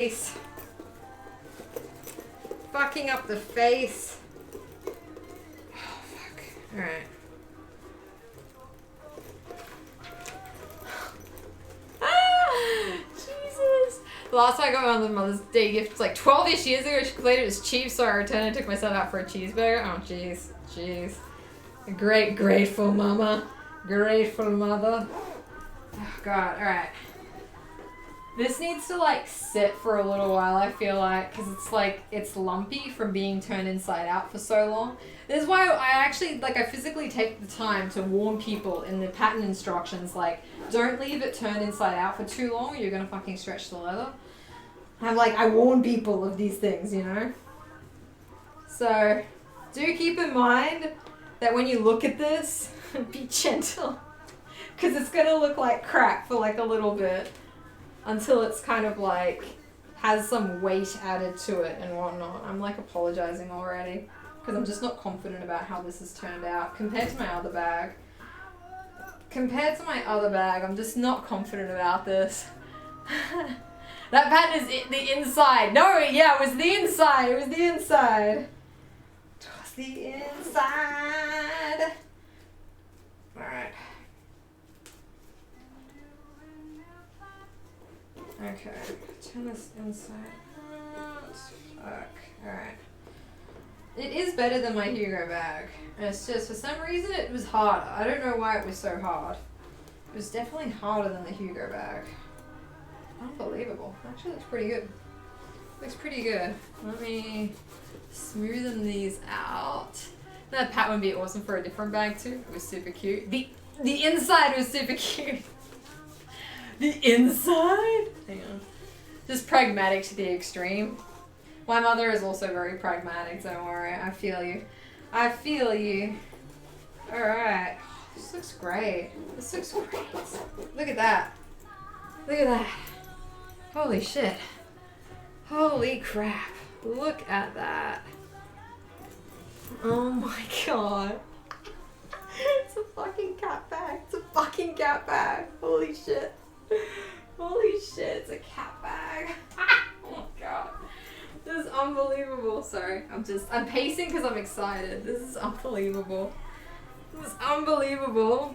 face. Fucking up the face. Oh, fuck. Alright. Jesus. The last time I got my Mother's Day gift was like 12-ish years ago. She complained it was cheap, so I returned and took myself out for a cheeseburger. Oh, jeez. Jeez. A great, grateful mama. Grateful mother. Oh, God. Alright. This needs to like sit for a little while, I feel like, because it's like, it's lumpy from being turned inside out for so long. This is why I actually, like, I physically take the time to warn people in the pattern instructions, like, don't leave it turned inside out for too long or you're gonna fucking stretch the leather. I warn people of these things, you know? So, do keep in mind that when you look at this, be gentle. Because it's gonna look like crap for like a little bit. Until it's kind of like, has some weight added to it and whatnot. I'm like apologizing already. Because I'm just not confident about how this has turned out compared to my other bag. Compared to my other bag, I'm just not confident about this. That pattern is the inside. No, yeah, it was the inside. It was the inside. It was the inside. Alright. Okay, turn this inside out. Fuck. Alright. It is better than my Hugo bag. And it's just, for some reason, it was harder. I don't know why it was so hard. It was definitely harder than the Hugo bag. Unbelievable. Actually, looks pretty good. Looks pretty good. Let me smoothen these out. That pattern would be awesome for a different bag too. It was super cute. The inside was super cute. The inside? Hang on. Just pragmatic to the extreme. My mother is also very pragmatic, don't worry. I feel you. I feel you. Alright. This looks great. This looks great. Look at that. Look at that. Holy shit. Holy crap. Look at that. Oh my god. It's a fucking cat bag. It's a fucking cat bag. Holy shit. Holy shit, it's a cat bag. Oh my god. This is unbelievable. Sorry, I'm pacing because I'm excited. This is unbelievable. This is unbelievable.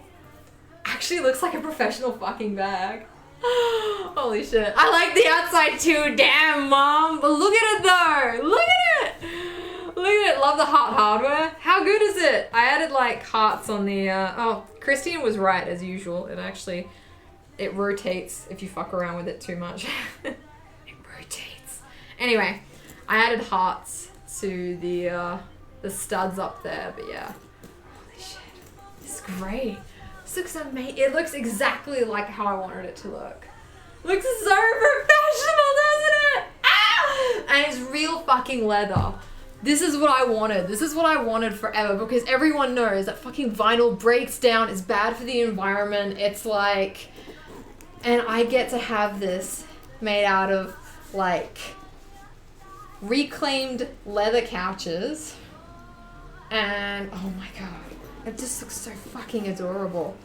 Actually looks like a professional fucking bag. Holy shit. I like the outside too. Damn, mom. But look at it though. Look at it. Look at it. Love the heart hardware. How good is it? I added like hearts on the, oh, Christian was right as usual. It rotates if you fuck around with it too much. It rotates. Anyway, I added hearts to the studs up there, but yeah. Holy shit. This is great. This looks amazing. It looks exactly like how I wanted it to look. Looks so professional, doesn't it? Ah! And it's real fucking leather. This is what I wanted. This is what I wanted forever because everyone knows that fucking vinyl breaks down, it's bad for the environment. It's like... And I get to have this made out of, like, reclaimed leather couches. And, oh my god, it just looks so fucking adorable.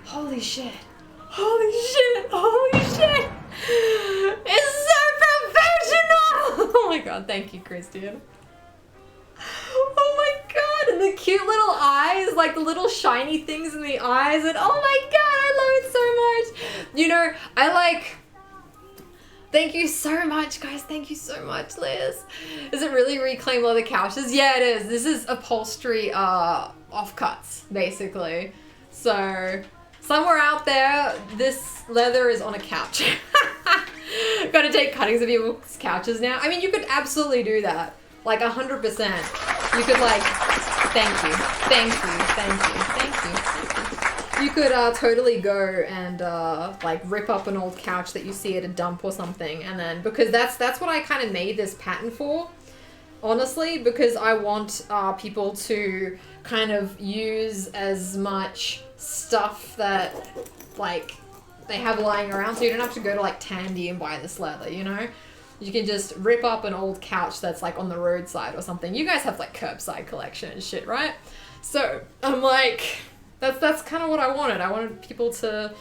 Holy shit. Holy shit. Holy shit. It's so professional. Oh my god, thank you, Christian. Oh my god, and the cute little eyes, like the little shiny things in the eyes, and oh my god, I love it so much. You know, thank you so much, guys. Thank you so much, Liz. Is it really reclaimed leather couches? Yeah, it is. This is upholstery offcuts, basically. So, somewhere out there, this leather is on a couch. Gotta take cuttings of people's couches now. I mean, you could absolutely do that. Like 100%. You could like, thank you. You could totally go and like rip up an old couch that you see at a dump or something, and then, because that's what I kind of made this pattern for, honestly, because I want people to kind of use as much stuff that like they have lying around, so you don't have to go to like Tandy and buy this leather, you know? You can just rip up an old couch that's like on the roadside or something. You guys have like curbside collection and shit, right? So I'm like, that's kind of what I wanted. I wanted people to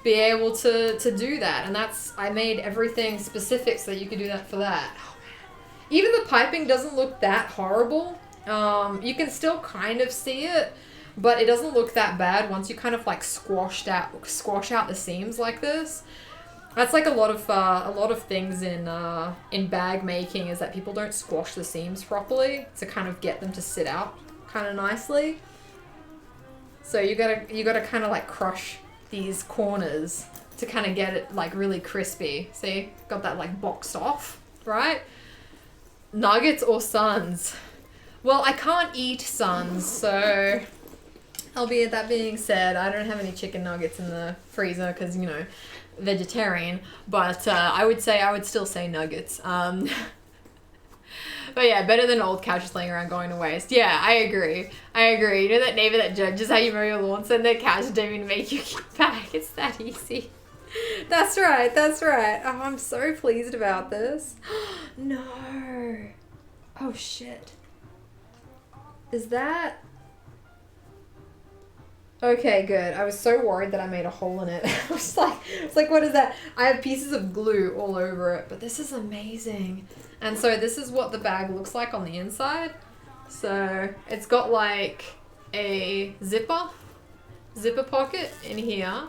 be able to do that. And I made everything specific so that you could do that for that. Oh, man. Even the piping doesn't look that horrible. You can still kind of see it, but it doesn't look that bad once you kind of like squash out the seams like this. That's like a lot of things in bag making, is that people don't squash the seams properly to kind of get them to sit out kind of nicely. So you gotta kind of like crush these corners to kind of get it like really crispy. See, got that like boxed off, right? Nuggets or Suns? Well, I can't eat Suns, so albeit that being said, I don't have any chicken nuggets in the freezer because, you know, vegetarian, but I would still say nuggets. But yeah, better than old couches laying around going to waste. Yeah, I agree. You know that neighbor that judges how you mow your lawn, send their couch don't even make you get back. It's that easy. That's right. Oh, I'm so pleased about this. No. Oh shit. Is that... Okay, good. I was so worried that I made a hole in it. I was like, what is that? I have pieces of glue all over it, but this is amazing. And so this is what the bag looks like on the inside. So it's got like a zipper pocket in here.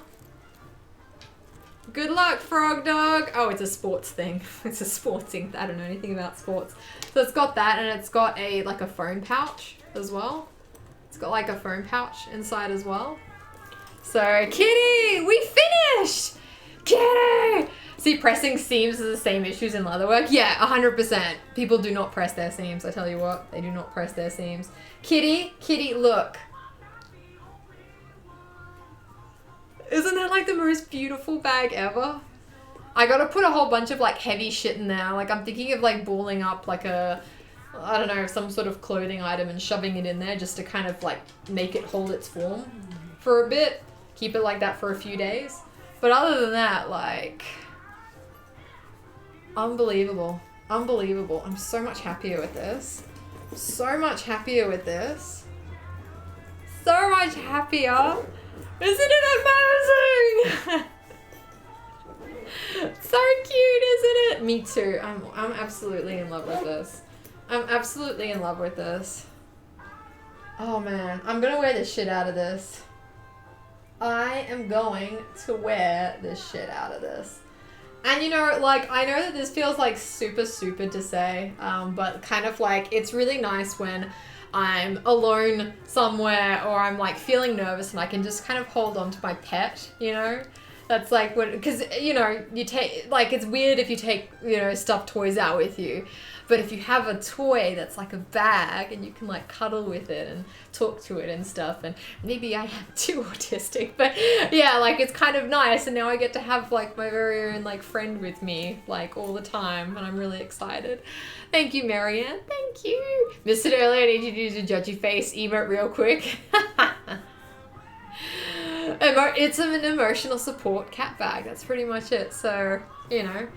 Good luck, frog dog. Oh, it's a sports thing. It's a sports thing. I don't know anything about sports. So it's got that, and it's got like a phone pouch as well. It's got like a phone pouch inside as well. So, Kitty, we finished! Kitty! See, pressing seams is the same issues in leatherwork. Yeah, 100%. People do not press their seams. I tell you what, they do not press their seams. Kitty, look. Isn't that like the most beautiful bag ever? I gotta put a whole bunch of like heavy shit in there. Like I'm thinking of like balling up like a, I don't know, some sort of clothing item and shoving it in there just to kind of like make it hold its form for a bit. Keep it like that for a few days. But other than that, like, unbelievable. I'm so much happier with this. So much happier. Isn't it amazing? So cute, isn't it? Me too. I'm absolutely in love with this. Oh man, I'm gonna wear the shit out of this. I am going to wear the shit out of this. And you know, like, I know that this feels like super to say, but kind of like, it's really nice when I'm alone somewhere or I'm like feeling nervous and I can just kind of hold on to my pet, you know? That's like what, because, you know, you take, like, it's weird if you take, you know, stuffed toys out with you. But if you have a toy that's like a bag and you can like cuddle with it and talk to it and stuff, and maybe I am too autistic, but yeah, like it's kind of nice. And now I get to have like my very own like friend with me like all the time, and I'm really excited. Thank you, Marianne. Thank you. Missed it earlier. I need you to use a judgy face emote real quick. It's an emotional support cat bag. That's pretty much it. So, you know,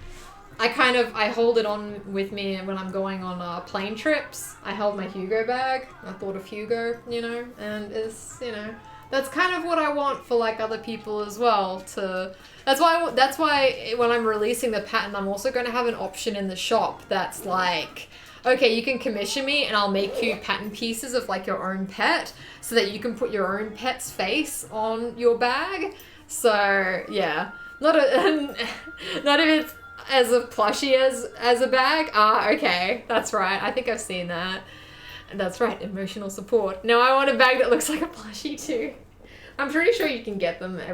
I hold it on with me when I'm going on plane trips. I held my Hugo bag. I thought of Hugo, you know, and it's, you know, that's kind of what I want for like other people as well. That's why when I'm releasing the pattern, I'm also going to have an option in the shop that's like, okay, you can commission me and I'll make you pattern pieces of like your own pet so that you can put your own pet's face on your bag. So yeah, not if it's as a plushie as a bag. Ah, okay, that's right. I think I've seen that. That's right, emotional support. Now I want a bag that looks like a plushie too. I'm pretty sure you can get them like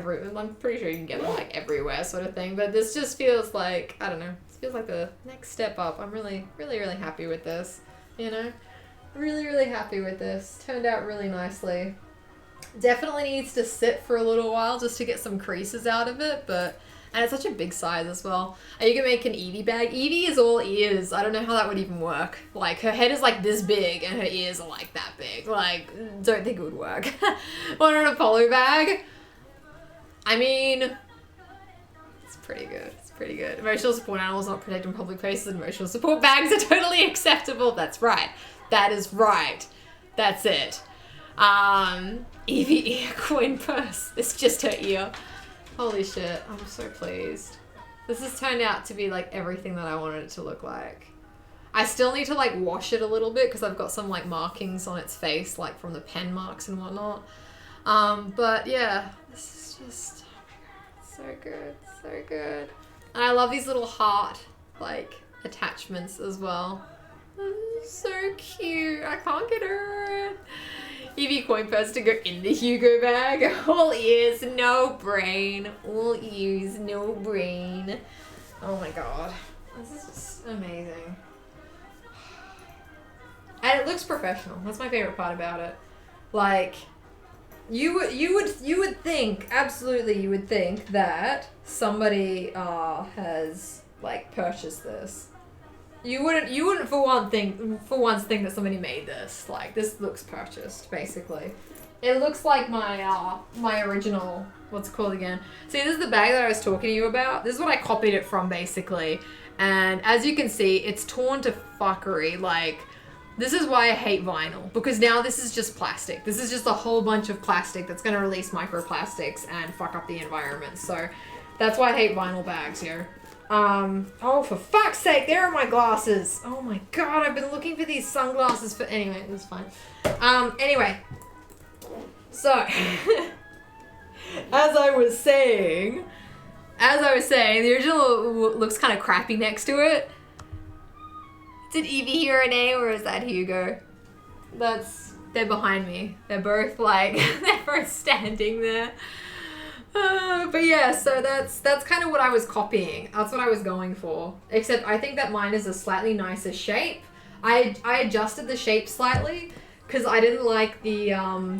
everywhere sort of thing. But this just feels like, I don't know, this feels like the next step up. I'm really happy with this, you know? Really happy with this. Turned out really nicely. Definitely needs to sit for a little while just to get some creases out of it, and it's such a big size as well. And you can make an Evie bag. Evie is all ears. I don't know how that would even work. Like, her head is like this big and her ears are like that big. Like, don't think it would work. Want an Apollo bag? I mean, it's pretty good. Emotional support animals not protected in public places. Emotional support bags are totally acceptable. That's right. That is right. That's it. Evie ear coin purse. It's just her ear. Holy shit, I'm so pleased. This has turned out to be like everything that I wanted it to look like. I still need to like wash it a little bit because I've got some like markings on its face, like from the pen marks and whatnot. But yeah, this is just, oh my god, so good, so good. And I love these little heart like attachments as well. So cute. I can't get over it. Evie coin purse to go in the Hugo bag. All ears, no brain. All ears, no brain. Oh my god. This is just amazing. And it looks professional. That's my favorite part about it. Like, you would think, absolutely you would think that somebody has like purchased this. You wouldn't for once think that somebody made this. Like, this looks purchased, basically. It looks like my my original, what's it called again? See, this is the bag that I was talking to you about. This is what I copied it from, basically. And as you can see, it's torn to fuckery. Like, this is why I hate vinyl. Because now this is just plastic. This is just a whole bunch of plastic that's gonna release microplastics and fuck up the environment. So, that's why I hate vinyl bags here. Oh, for fuck's sake, there are my glasses. Oh my god, I've been looking for these sunglasses for, anyway, it was fine. Anyway. So, as I was saying, the original looks kind of crappy next to it. Did Evie hear a name or is that Hugo? They're behind me. They're both like, they're both standing there. But yeah, so that's kind of what I was copying. That's what I was going for. Except I think that mine is a slightly nicer shape. I adjusted the shape slightly because I didn't like the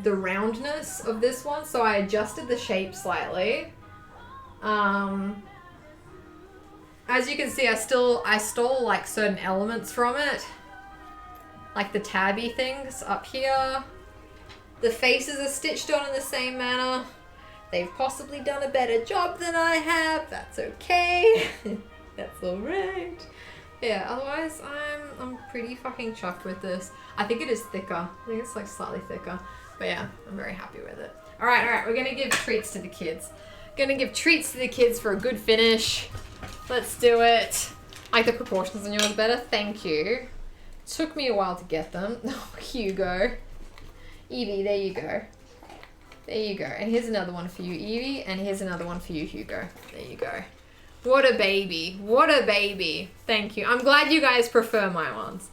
roundness of this one, so I adjusted the shape slightly. As you can see, I stole like certain elements from it, like the tabby things up here. The faces are stitched on in the same manner. They've possibly done a better job than I have. That's okay. That's alright. Yeah, otherwise I'm pretty fucking chuffed with this. I think it is thicker. I think it's like slightly thicker. But yeah, I'm very happy with it. Alright, we're gonna give treats to the kids. Gonna give treats to the kids for a good finish. Let's do it. I like the proportions on yours better. Thank you. Took me a while to get them. Oh, Hugo. Evie, there you go. There you go. And here's another one for you, Evie. And here's another one for you, Hugo. There you go. What a baby. What a baby. Thank you. I'm glad you guys prefer my ones.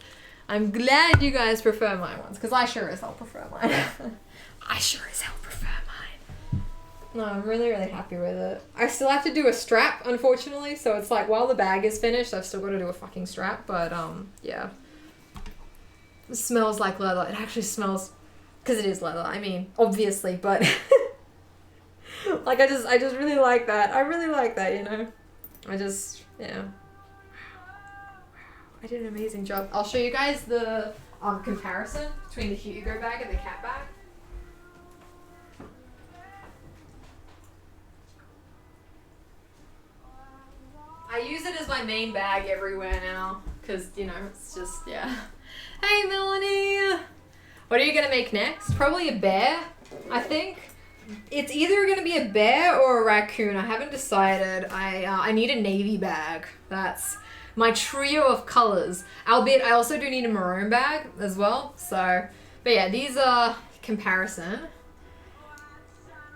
I'm glad you guys prefer my ones. Because I sure as hell prefer mine. I sure as hell prefer mine. No, I'm really, really happy with it. I still have to do a strap, unfortunately. So it's like, while the bag is finished, I've still got to do a fucking strap. But, yeah. It smells like leather. It actually smells... Because it is leather, I mean, obviously, but like I just really like that. I really like that, you know. Yeah. I did an amazing job. I'll show you guys the comparison between the Hugo bag and the cat bag. I use it as my main bag everywhere now, because, you know, it's just, yeah. Hey, Melanie! What are you gonna make next? Probably a bear, I think. It's either gonna be a bear or a raccoon. I haven't decided. I need a navy bag. That's my trio of colors. Albeit, I also do need a maroon bag as well. So, but yeah, these are comparison.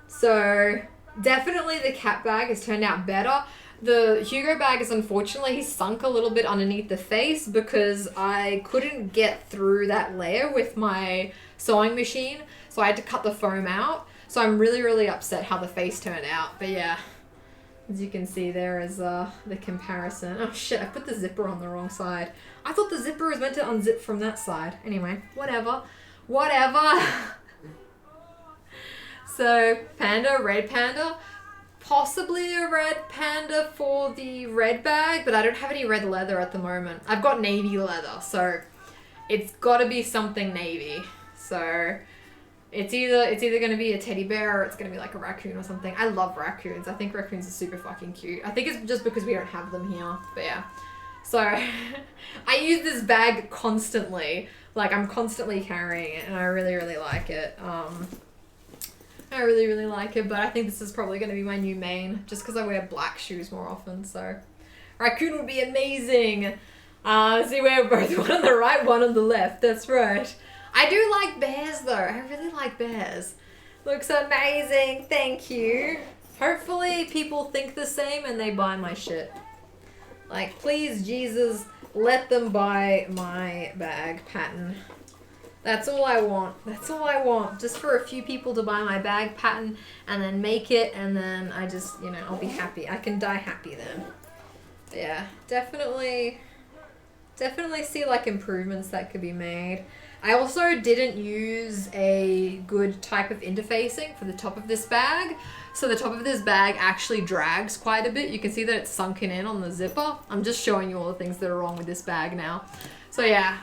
So, definitely the cat bag has turned out better. The Hugo bag is unfortunately sunk a little bit underneath the face because I couldn't get through that layer with my sewing machine. So I had to cut the foam out. So I'm really, really upset how the face turned out. But yeah, as you can see, there is the comparison. Oh shit, I put the zipper on the wrong side. I thought the zipper was meant to unzip from that side. Anyway, whatever. So, panda, red panda. Possibly a red panda for the red bag, but I don't have any red leather at the moment. I've got navy leather, so it's got to be something navy. So it's either going to be a teddy bear or it's going to be like a raccoon or something. I love raccoons. I think raccoons are super fucking cute. I think it's just because we don't have them here, but yeah. So I use this bag constantly. Like, I'm constantly carrying it and I really, really like it. I really, really like it, but I think this is probably going to be my new main, just because I wear black shoes more often, so. Raccoon would be amazing. So we have both one on the right, one on the left, that's right. I do like bears though, I really like bears. Looks amazing, thank you. Hopefully people think the same and they buy my shit. Like, please, Jesus, let them buy my bag pattern. That's all I want. That's all I want. Just for a few people to buy my bag pattern and then make it, and then I just, you know, I'll be happy. I can die happy then. But yeah, definitely see like improvements that could be made. I also didn't use a good type of interfacing for the top of this bag. So the top of this bag actually drags quite a bit. You can see that it's sunken in on the zipper. I'm just showing you all the things that are wrong with this bag now. So yeah,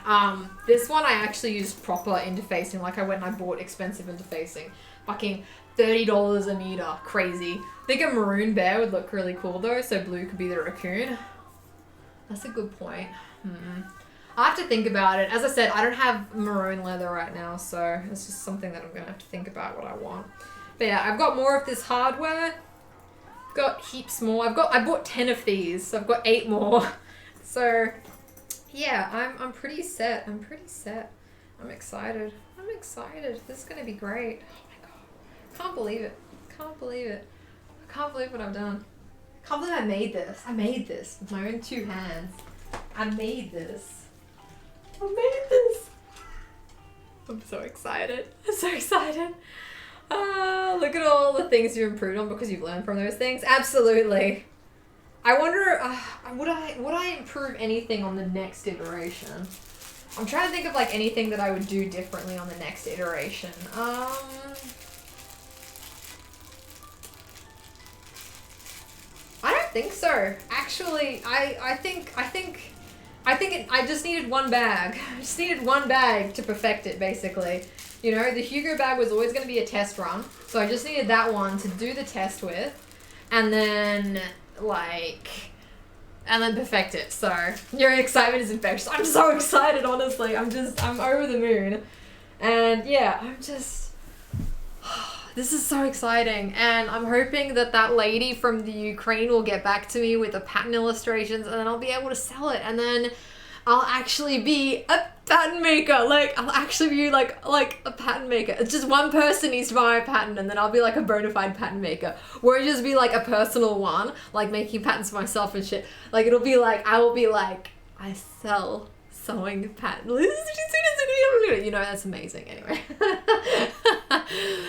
this one I actually used proper interfacing. Like I went and I bought expensive interfacing. Fucking $30 a meter. Crazy. I think a maroon bear would look really cool though, so blue could be the raccoon. That's a good point. I have to think about it. As I said, I don't have maroon leather right now, so it's just something that I'm gonna have to think about what I want. But yeah, I've got more of this hardware. I've got heaps more. I bought 10 of these, so I've got 8 more. So yeah, I'm pretty set. I'm pretty set. I'm excited. I'm excited. This is gonna be great. Oh my god. Can't believe it. Can't believe it. I can't believe what I've done. Can't believe I made this. I made this with my own 2 hands. I made this. I made this. I'm so excited. I'm so excited. Look at all the things you've improved on because you've learned from those things. Absolutely. I wonder, would I improve anything on the next iteration? I'm trying to think of like anything that I would do differently on the next iteration. I don't think so. Actually, I think I just needed one bag. I just needed one bag to perfect it, basically. You know, the Hugo bag was always going to be a test run, so I just needed that one to do the test with, and then, perfect it. So, your excitement is infectious. I'm so excited, honestly. I'm over the moon. And, yeah, this is so exciting, and I'm hoping that lady from the Ukraine will get back to me with the pattern illustrations, and then I'll be able to sell it, and then I'll actually be a pattern maker. Like, I'll actually be like a pattern maker. It's just one person needs to buy my pattern, and then I'll be like a bona fide pattern maker. Or it'll just be like a personal one, like making patterns for myself and shit. Like, it'll be like, I will be like, I sell sewing pattern. You know, that's amazing. Anyway,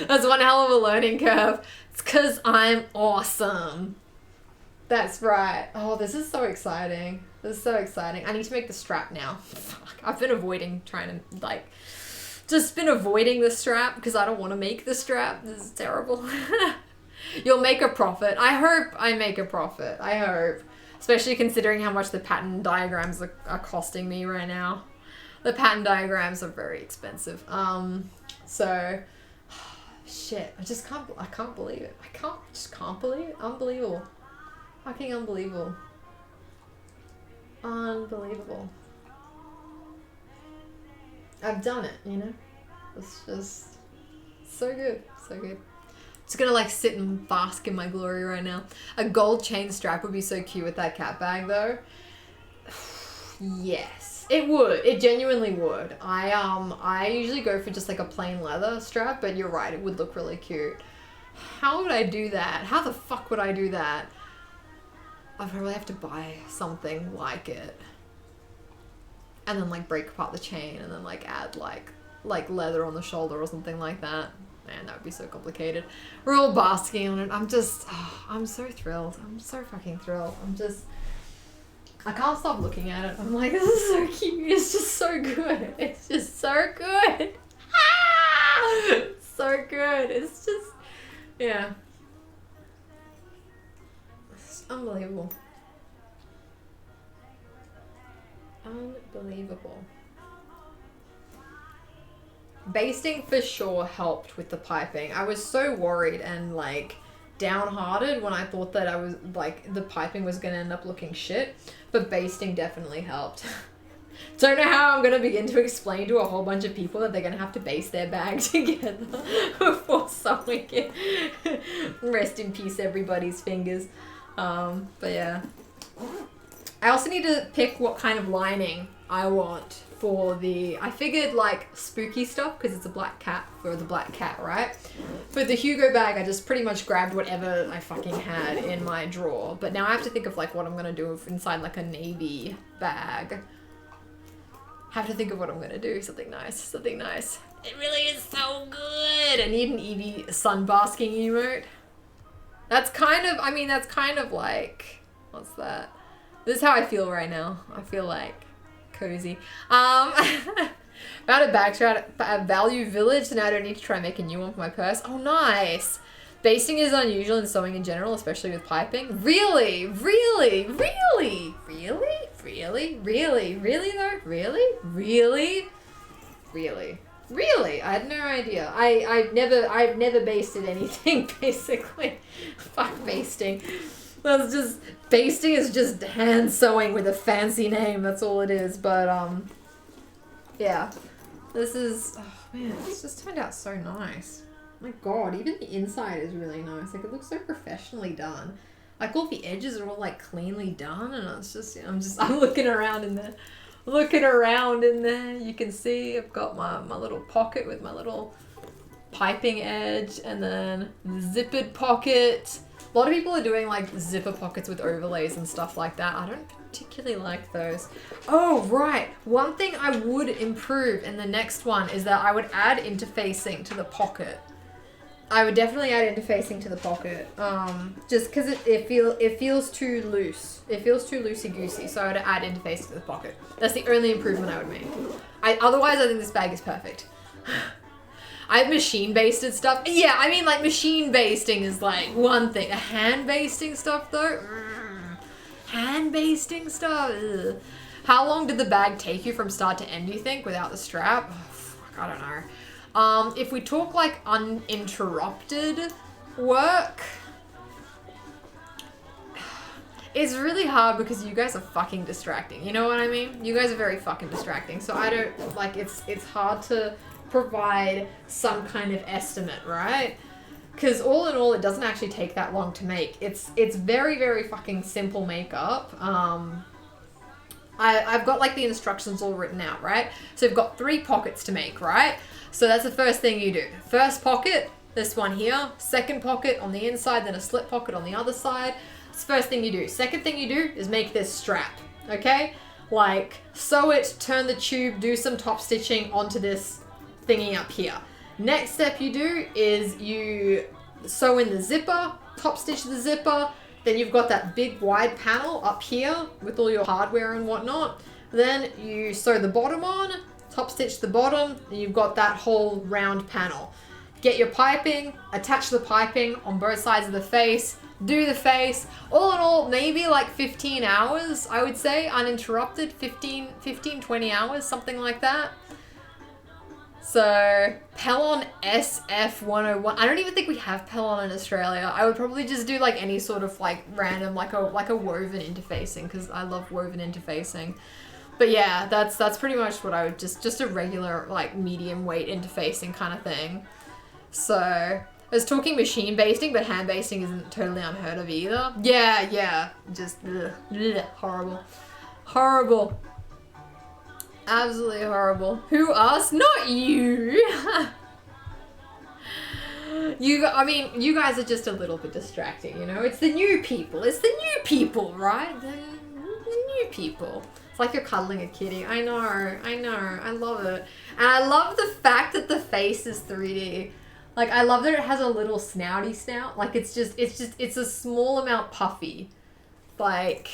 that's one hell of a learning curve. It's because I'm awesome. That's right. Oh, this is so exciting. This is so exciting. I need to make the strap now. Fuck. I've been avoiding just been avoiding the strap because I don't want to make the strap. This is terrible. You'll make a profit. I hope I make a profit. I hope. Especially considering how much the pattern diagrams are costing me right now. The pattern diagrams are very expensive. So, shit. I can't believe it. Just can't believe it. Unbelievable. Fucking unbelievable. Unbelievable. I've done it, you know? It's just so good. So good. Just gonna like sit and bask in my glory right now. A gold chain strap would be so cute with that cat bag though. Yes, it would. It genuinely would. I usually go for just like a plain leather strap, but you're right, it would look really cute. How would I do that? How the fuck would I do that? I'd probably have to buy something like it. And then like break apart the chain and then like add like leather on the shoulder or something like that. Man, that would be so complicated. We're all basking on it. I'm so thrilled. I'm so fucking thrilled. I can't stop looking at it. I'm like, this is so cute. It's just so good. It's just so good. So good. It's just, yeah. It's unbelievable. Unbelievable. Basting for sure helped with the piping. I was so worried and like downhearted when I thought that I was like the piping was gonna end up looking shit, but basting definitely helped. Don't know how I'm going to begin to explain to a whole bunch of people that they're going to have to base their bag together before sewing it. Rest in peace, everybody's fingers. But yeah. I also need to pick what kind of lining I want for the... I figured like spooky stuff because it's a black cat for the black cat, right? For the Hugo bag, I just pretty much grabbed whatever I fucking had in my drawer. But now I have to think of like what I'm going to do inside like a navy bag. Have to think of what I'm gonna do. Something nice. Something nice. It really is so good. I need an Eevee sunbasking emote. That's kind of, I mean, that's kind of like, what's that? This is how I feel right now. I feel like cozy. Found a bag shroud at Value Village, so now I don't need to try and make a new one for my purse. Oh, nice. Basting is unusual in sewing in general, especially with piping. Really? Really? Really? Really? Really? Really? Really though? Really? Really? Really? Really? I had no idea. I've never basted anything, basically. Fuck basting. That's just, basting is just hand sewing with a fancy name, that's all it is. But yeah. This is, oh man, this just turned out so nice. My god, even the inside is really nice. Like, it looks so professionally done. Like, all the edges are all, like, cleanly done, and it's just, I'm looking around in there. Looking around in there. You can see I've got my little pocket with my little piping edge, and then the zippered pocket. A lot of people are doing, like, zipper pockets with overlays and stuff like that. I don't particularly like those. Oh, right. One thing I would improve in the next one is that I would add interfacing to the pocket. I would definitely add interfacing to the pocket, just because it feels too loose. It feels too loosey-goosey, so I would add interfacing to the pocket. That's the only improvement I would make. Otherwise, I think this bag is perfect. I have machine basted stuff. Yeah, I mean, like, machine basting is like one thing. A hand basting stuff though? Hand basting stuff? Ugh. How long did the bag take you from start to end, do you think, without the strap? Oh, fuck, I don't know. If we talk like uninterrupted work, it's really hard because you guys are fucking distracting. You know what I mean? You guys are very fucking distracting. So I don't, like, it's hard to provide some kind of estimate, right? Because all in all, it doesn't actually take that long to make. It's very, very fucking simple makeup. I've got like the instructions all written out, right? So we've got 3 pockets to make, right? So that's the first thing you do. First pocket, this one here. Second pocket on the inside, then a slip pocket on the other side. That's the first thing you do. Second thing you do is make this strap, okay? Like, sew it, turn the tube, do some top stitching onto this thingy up here. Next step you do is you sew in the zipper, top stitch the zipper, then you've got that big wide panel up here with all your hardware and whatnot. Then you sew the bottom on, top stitch the bottom, and you've got that whole round panel. Get your piping, attach the piping on both sides of the face, do the face. All in all, maybe like 15 hours, I would say, uninterrupted, 15, 20 hours, something like that. So, Pellon SF101. I don't even think we have Pellon in Australia. I would probably just do like any sort of like random, like a woven interfacing, because I love woven interfacing. But yeah, that's pretty much what I would just a regular like medium weight interfacing kind of thing. So, I was talking machine basting, but hand basting isn't totally unheard of either. Yeah, just horrible. Horrible. Absolutely horrible. Who us? Not you! I mean, you guys are just a little bit distracting, you know? It's the new people. It's the new people, right? The new people. It's like you're cuddling a kitty. I know. I love it. And I love the fact that the face is 3D. Like, I love that it has a little snouty snout. Like, it's a small amount puffy. Like...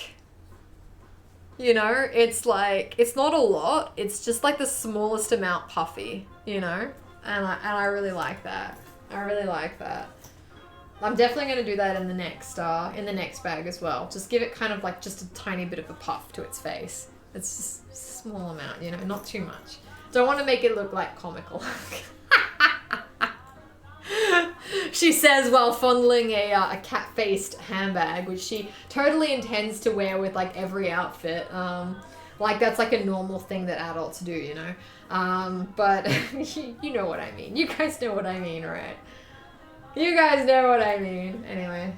You know, it's like, it's not a lot. It's just like the smallest amount puffy, you know? And I really like that. I really like that. I'm definitely going to do that in the next bag as well. Just give it kind of like just a tiny bit of a puff to its face. It's just a small amount, you know, not too much. Don't want to make it look like comical. She says while fondling a cat-faced handbag, which she totally intends to wear with like every outfit. Like that's like a normal thing that adults do, you know? But you know what I mean. You guys know what I mean, right? You guys know what I mean. Anyway.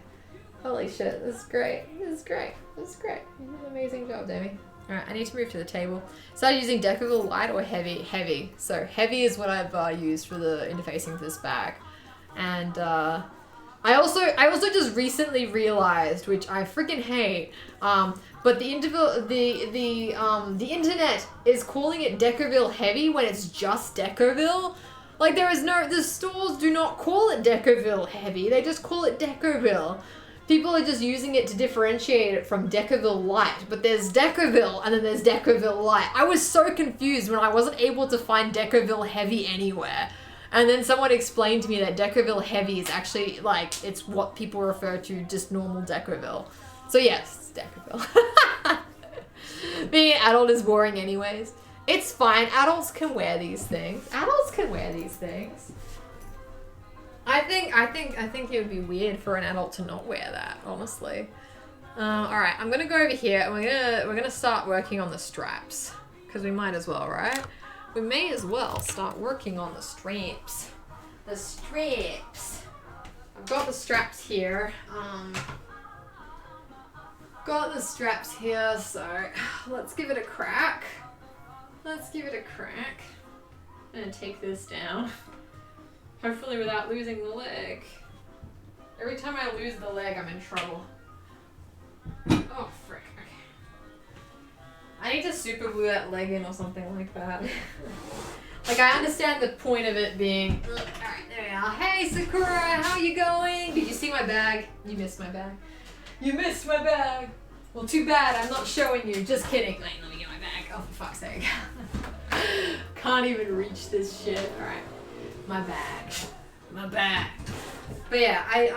Holy shit, this is great. This is great. This is great. You did an amazing job, Demi. Alright, I need to move to the table. Started using Decaville light or heavy? Heavy. So heavy is what I've used for the interfacing for this bag. And I also just recently realized, which I freaking hate, but the internet is calling it Decaville heavy when it's just Decaville. Like the stores do not call it Decaville heavy, they just call it Decaville. People are just using it to differentiate it from Decaville light, but there's Decaville and then there's Decaville light. I was so confused when I wasn't able to find Decaville heavy anywhere. And then someone explained to me that Decaville heavy is actually like, it's what people refer to just normal Decaville. So yes, it's Decaville. Being an adult is boring anyways. It's fine, adults can wear these things. Adults can wear these things. I think it would be weird for an adult to not wear that, honestly. Alright, I'm gonna go over here and we're gonna start working on the straps. Because we might as well, right? We may as well start working on the straps. The straps. I've got the straps here. Got the straps here, so let's give it a crack. Let's give it a crack. I'm gonna take this down. Hopefully without losing the leg. Every time I lose the leg, I'm in trouble. Oh, frick. Okay. I need to super glue that leg in or something like that. Like, I understand the point of it being... Alright, there we are. Hey, Sakura, how are you going? Did you see my bag? You missed my bag. You missed my bag. Well, too bad. I'm not showing you. Just kidding. Wait, let me get my bag. Oh, for fuck's sake. Can't even reach this shit. Alright. My bag. My bag. But yeah, I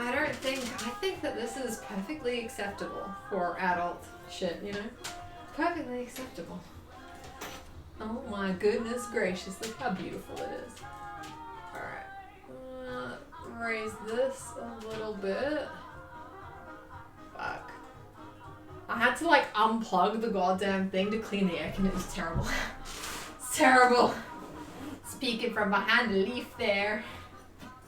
think that this is perfectly acceptable for adult shit, you know? Perfectly acceptable. Oh my goodness gracious, look how beautiful it is. Alright. Raise this a little bit. Fuck. I had to like unplug the goddamn thing to clean the air conditioner. It was terrible. It's terrible. Speaking from behind the leaf there.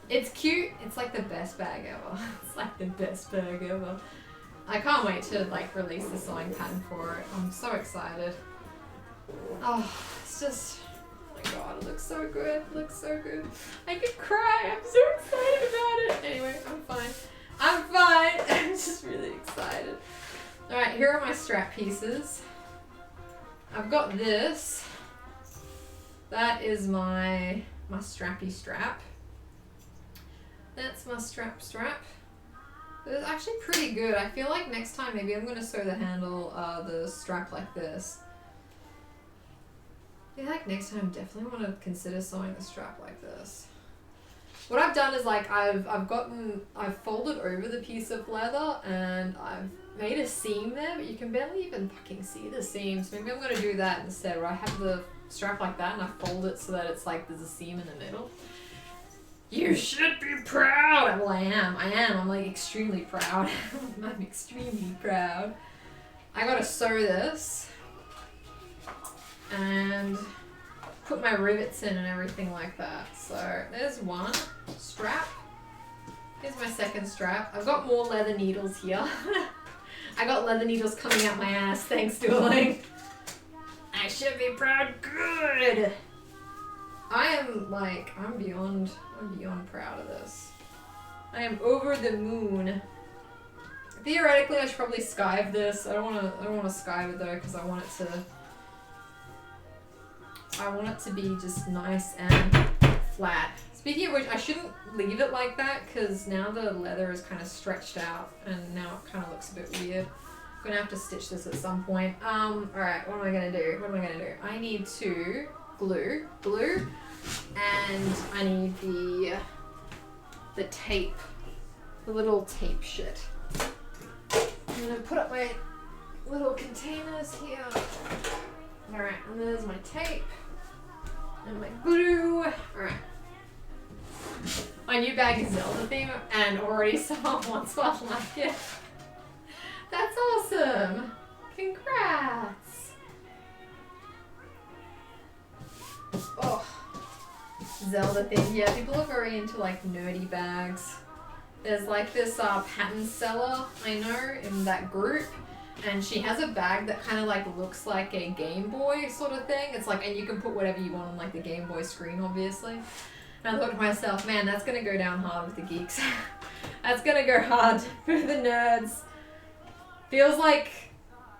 It's cute. It's like the best bag ever. It's like the best bag ever. I can't wait to like release the sewing pattern for it. I'm so excited. Oh, it's just, oh my god, it looks so good. It looks so good. I could cry. I'm so excited about it. Anyway, I'm fine. I'm fine. I'm just really excited. Alright, here are my strap pieces. I've got this. That is my strappy strap. That's my strap. It's actually pretty good. I feel like next time maybe I'm going to sew the handle, the strap like this. I feel like next time I definitely want to consider sewing the strap like this. What I've done is like I've folded over the piece of leather and I've made a seam there, but you can barely even fucking see the seams. Maybe I'm going to do that instead, where I have the strap like that and I fold it so that it's like there's a seam in the middle. You should be proud! Well, I am. I'm like extremely proud. I'm extremely proud. I gotta sew this and put my rivets in and everything like that. So there's one strap. Here's my second strap. I've got more leather needles here. I got leather needles coming out my ass. Thanks, Dueling. I should be proud. Good. I'm beyond proud of this. I am over the moon. Theoretically, I should probably skive this. I don't want to skive it though, because I want it to be just nice and flat. Speaking of which, I shouldn't leave it like that, because now the leather is kind of stretched out, and now it kind of looks a bit weird. I'm gonna have to stitch this at some point. Alright, what am I gonna do? I need to glue, and I need the tape, the little tape shit. I'm gonna put up my little containers here. Alright, and there's my tape and my glue. Alright. My new bag is Zelda theme, and already someone wants one like it. That's awesome! Congrats! Zelda thing. Yeah, people are very into like nerdy bags. There's like this pattern seller I know in that group, and she has a bag that kind of like looks like a Game Boy sort of thing. It's like, and you can put whatever you want on like the Game Boy screen, obviously. And I thought to myself, man, that's gonna go down hard with the geeks. That's gonna go hard for the nerds. Feels like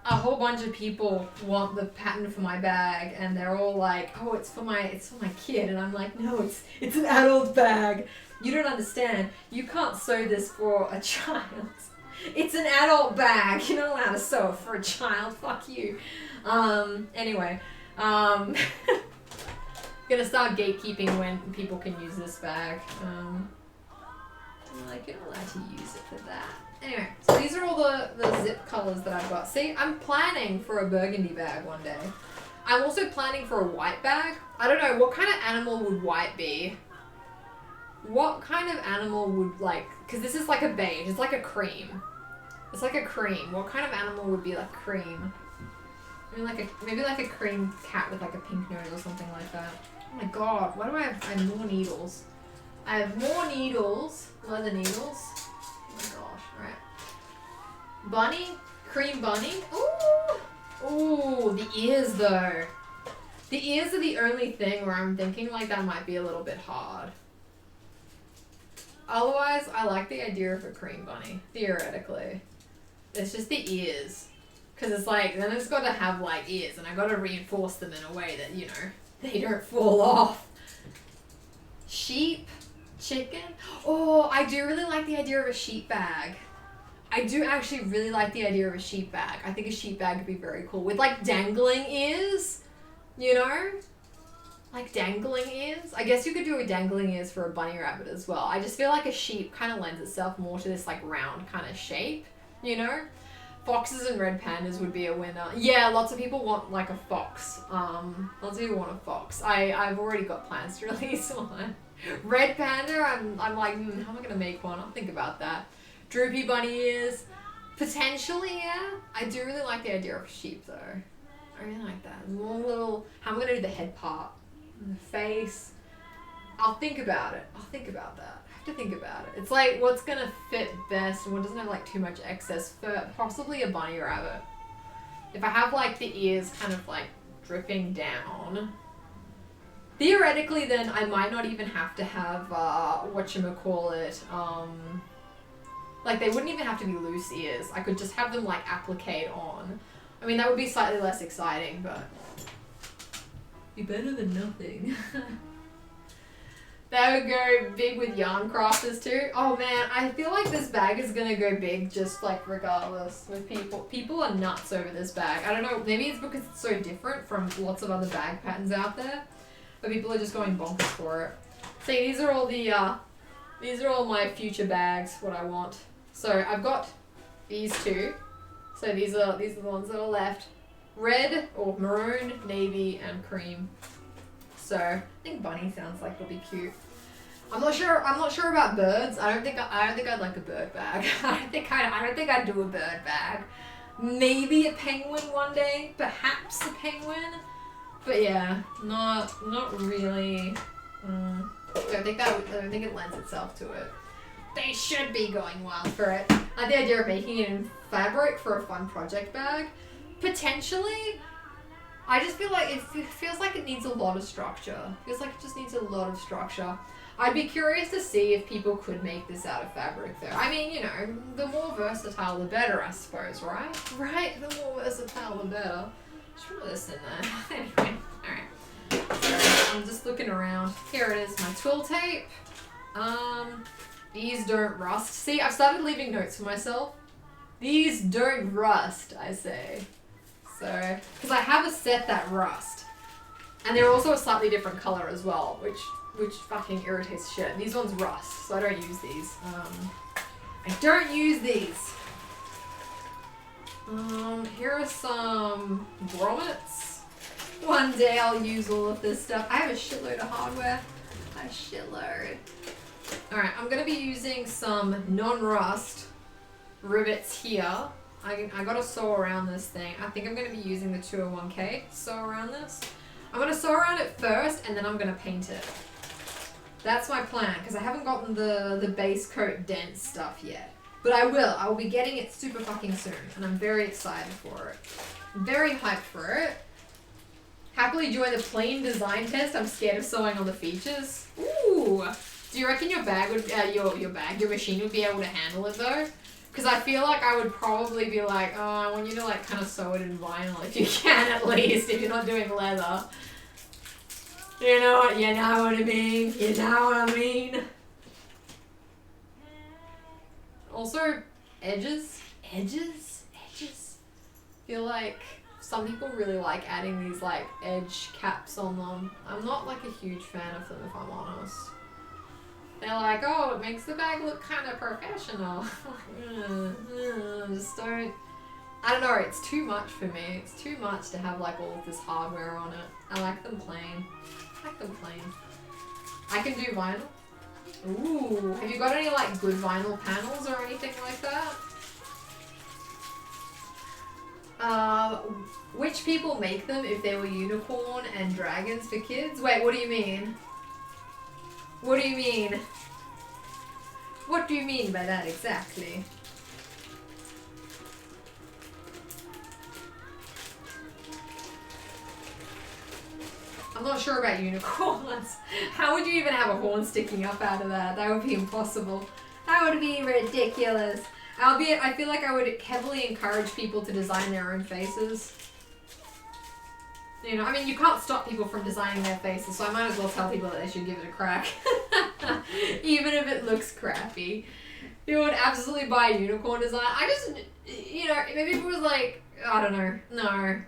a whole bunch of people want the pattern for my bag, and they're all like, "Oh, it's for my kid," and I'm like, "No, it's an adult bag. You don't understand. You can't sew this for a child. It's an adult bag. You're not allowed to sew it for a child. Fuck you." Anyway, gonna start gatekeeping when people can use this bag. Like, you're not allowed to use it for that. Anyway, so these are all the zip colors that I've got. See, I'm planning for a burgundy bag one day. I'm also planning for a white bag. I don't know, what kind of animal would white be? What kind of animal would, like, because this is like a beige, it's like a cream. It's like a cream. What kind of animal would be like cream? Maybe like a cream cat with like a pink nose or something like that. Oh my god, why do I have more needles? I have more needles, leather needles. Oh my gosh, right. Bunny, cream bunny. Ooh, ooh, the ears though. The ears are the only thing where I'm thinking like that might be a little bit hard. Otherwise, I like the idea of a cream bunny, theoretically. It's just the ears. Because it's like, then it's got to have like ears, and I got to reinforce them in a way that, you know, they don't fall off. Sheep, chicken. Oh, I do really like the idea of a sheep bag. I do actually really like the idea of a sheep bag. I think a sheep bag would be very cool. With like dangling ears, you know? Like dangling ears. I guess you could do a dangling ears for a bunny rabbit as well. I just feel like a sheep kind of lends itself more to this like round kind of shape, you know? Foxes and red pandas would be a winner. Yeah, lots of people want like a fox. Lots of people want a fox. I've already got plans to release one. Red panda, I'm like, how am I gonna make one? I'll think about that. Droopy bunny ears. Potentially, yeah. I do really like the idea of sheep though. I really like that. More little, how am I gonna do the head part? And the face. I'll think about it. I'll think about that. I have to think about it. It's like what's gonna fit best and what doesn't have like too much excess for possibly a bunny rabbit. If I have like the ears kind of like dripping down, theoretically then I might not even have to have whatchamacallit, like they wouldn't even have to be loose ears. I could just have them like applique on. I mean that would be slightly less exciting, but be better than nothing. That would go big with yarn crafters too. Oh man, I feel like this bag is gonna go big just like regardless with people. People are nuts over this bag. I don't know, maybe it's because it's so different from lots of other bag patterns out there, but people are just going bonkers for it. See, these are all my future bags, what I want. So I've got these two. So these are the ones that are left. Red or maroon, navy, and cream. So I think bunny sounds like it'll be cute. I'm not sure about birds. I don't think I'd like a bird bag. I don't think I'd do a bird bag. Maybe a penguin one day, perhaps a penguin. But yeah, not really. I don't think it lends itself to it. They should be going wild for it. I like the idea of making it in fabric for a fun project bag. Potentially. I just feel like it feels like it needs a lot of structure. Feels like it just needs a lot of structure. I'd be curious to see if people could make this out of fabric though. I mean, you know, the more versatile the better, I suppose, right? Right? The more versatile the better. Just put this in there. Anyway, alright. So I'm just looking around. Here it is, my twill tape. These don't rust. See, I've started leaving notes for myself. These don't rust, I say. So, because I have a set that rust. And they're also a slightly different color as well, which fucking irritates shit. These ones rust, so I don't use these. I don't use these. Here are some grommets. One day I'll use all of this stuff. I have a shitload of hardware. A shitload. Alright, I'm going to be using some non-rust rivets here. I gotta sew around this thing. I think I'm gonna be using the 201K to sew around this. I'm gonna sew around it first and then I'm gonna paint it. That's my plan, because I haven't gotten the base coat dense stuff yet. But I will. I will be getting it super fucking soon, and I'm very excited for it. I'm very hyped for it. Happily join the plain design test. I'm scared of sewing on the features. Ooh. Do you reckon your bag would, your machine would be able to handle it though? Because I feel like I would probably be like, oh, I want you to like kind of sew it in vinyl if you can at least, if you're not doing leather. You know what I mean? You know what I mean? Also, edges. Feel like some people really like adding these like edge caps on them. I'm not like a huge fan of them if I'm honest. They're like, oh, it makes the bag look kind of professional. Just don't. I don't know, it's too much for me. It's too much to have like all of this hardware on it. I like them plain. I can do vinyl. Ooh, have you got any like good vinyl panels or anything like that? Which people make them if they were unicorn and dragons for kids? Wait, what do you mean? What do you mean? What do you mean by that exactly? I'm not sure about unicorns. How would you even have a horn sticking up out of that? That would be impossible. That would be ridiculous. I feel like I would heavily encourage people to design their own faces. You know, I mean, you can't stop people from designing their faces, so I might as well tell people that they should give it a crack. Even if it looks crappy. You would absolutely buy a unicorn design. I just, you know, maybe if it was like, I don't know. No.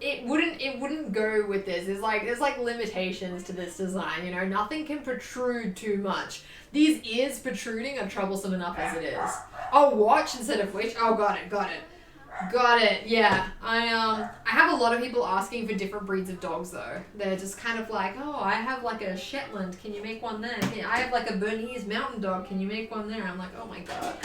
It wouldn't go with this. There's like limitations to this design, you know. Nothing can protrude too much. These ears protruding are troublesome enough as it is. Oh, watch instead of which? Oh, got it. Yeah. I have a lot of people asking for different breeds of dogs though. They're just kind of like, oh, I have like a Shetland. Can you make one there? I have like a Bernese mountain dog. Can you make one there? I'm like, oh my god.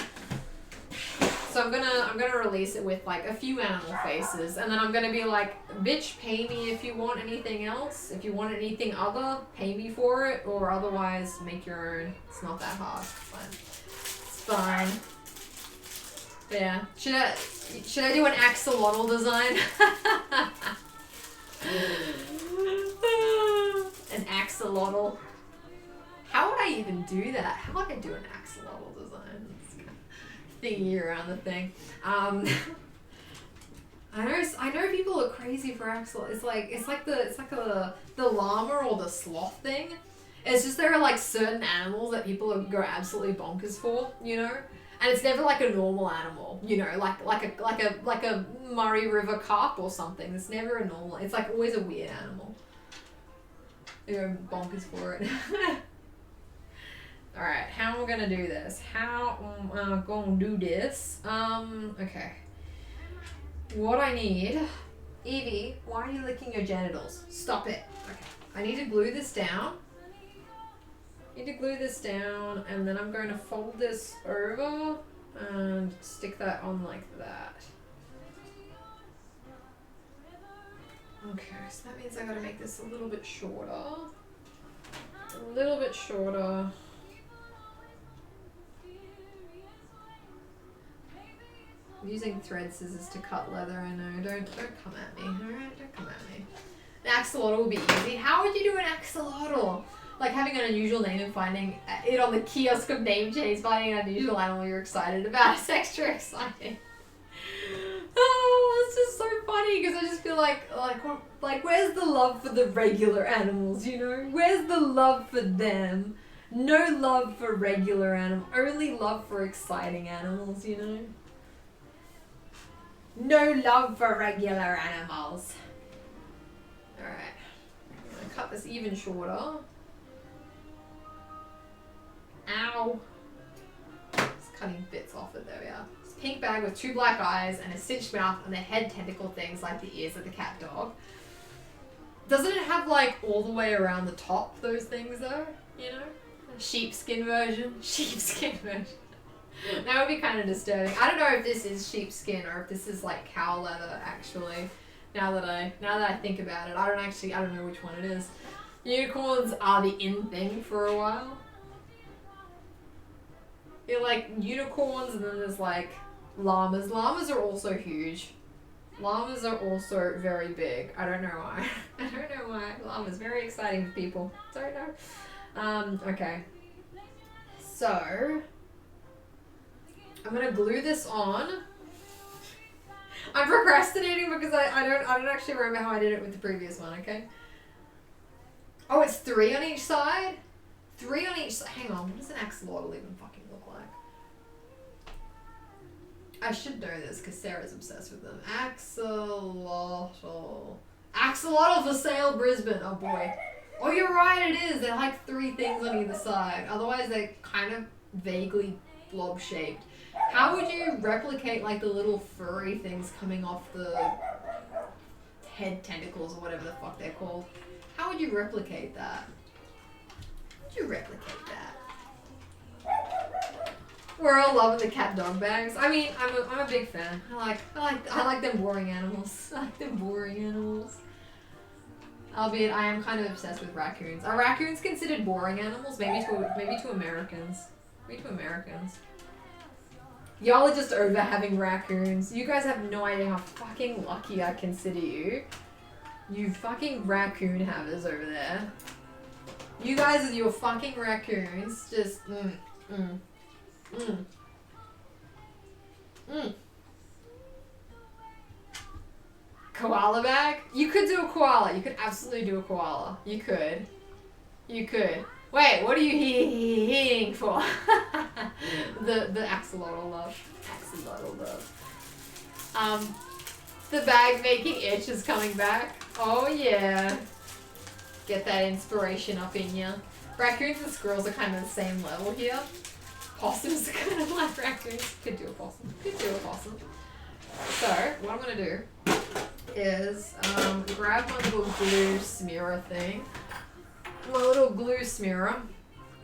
So I'm gonna release it with like a few animal faces, and then I'm gonna be like, bitch, pay me if you want anything else. If you want anything other, pay me for it, or otherwise make your own. It's not that hard. It's fine. But yeah. Should I do an axolotl design? An axolotl. How would I even do that? How would I do an axolotl design? Thingy around the thing. I know people are crazy for axolotl. It's like the llama or the sloth thing. It's just there are like certain animals that people go absolutely bonkers for, you know? And it's never like a normal animal, you know, like a Murray River carp or something. It's never a normal. It's like always a weird animal. They go bonkers for it. Alright, how am I gonna do this? How am I gonna do this? Okay. What I need... Evie, why are you licking your genitals? Stop it. Okay. I need to glue this down. And then I'm going to fold this over and stick that on like that. Okay, so that means I gotta make this a little bit shorter. I'm using thread scissors to cut leather, I know. Don't come at me, alright? Don't come at me. An axolotl will be easy. How would you do an axolotl? Like having an unusual name and finding it on the kiosk of name change, finding an unusual animal you're excited about. It's extra exciting. Oh, it's just so funny because I just feel like where's the love for the regular animals, you know? Where's the love for them? No love for regular animals, only love for exciting animals, you know? No love for regular animals. Alright, I'm gonna cut this even shorter. Ow. Just cutting bits off it, there we are. It's a pink bag with 2 black eyes and a cinched mouth and the head tentacle things like the ears of the cat dog. Doesn't it have like all the way around the top, those things though? You know? A sheepskin version? Sheepskin version. That would be kind of disturbing. I don't know if this is sheepskin or if this is like cow leather actually. Now that I think about it, I don't know which one it is. Unicorns are the in thing for a while. You're like unicorns, and then there's like llamas. Llamas are also huge. Llamas are also very big. I don't know why. I don't know why. Llamas very exciting for people. Don't know. Okay. So I'm gonna glue this on. I'm procrastinating because I don't actually remember how I did it with the previous one. Okay. Oh, it's 3 on each side. 3 on each side. Hang on. What does an axolotl even fucking look like? I should know this because Sarah's obsessed with them. Axolotl. Axolotl for sale, Brisbane. Oh boy. Oh, you're right, it is. They're like 3 things on either side. Otherwise, they're kind of vaguely blob shaped. How would you replicate like the little furry things coming off the head tentacles or whatever the fuck they're called? How would you replicate that? How would you replicate that? We're all loving the cat dog bags. I mean, I'm a big fan. I like them boring animals. I like them boring animals. Albeit, I am kind of obsessed with raccoons. Are raccoons considered boring animals? Maybe to Americans. Maybe to Americans. Y'all are just over having raccoons. You guys have no idea how fucking lucky I consider you. You fucking raccoon havers over there. You guys with your fucking raccoons just Koala bag? You could do a koala. You could absolutely do a koala. You could. You could. Wait, what are you heeing for? the axolotl love. Axolotl love. The bag making itch is coming back. Oh yeah. Get that inspiration up in ya. Raccoons and squirrels are kind of the same level here. Possums are kind of like raccoons. Could do a possum. Could do a possum. So, what I'm gonna do is grab my little glue smearer thing. My little glue smearer.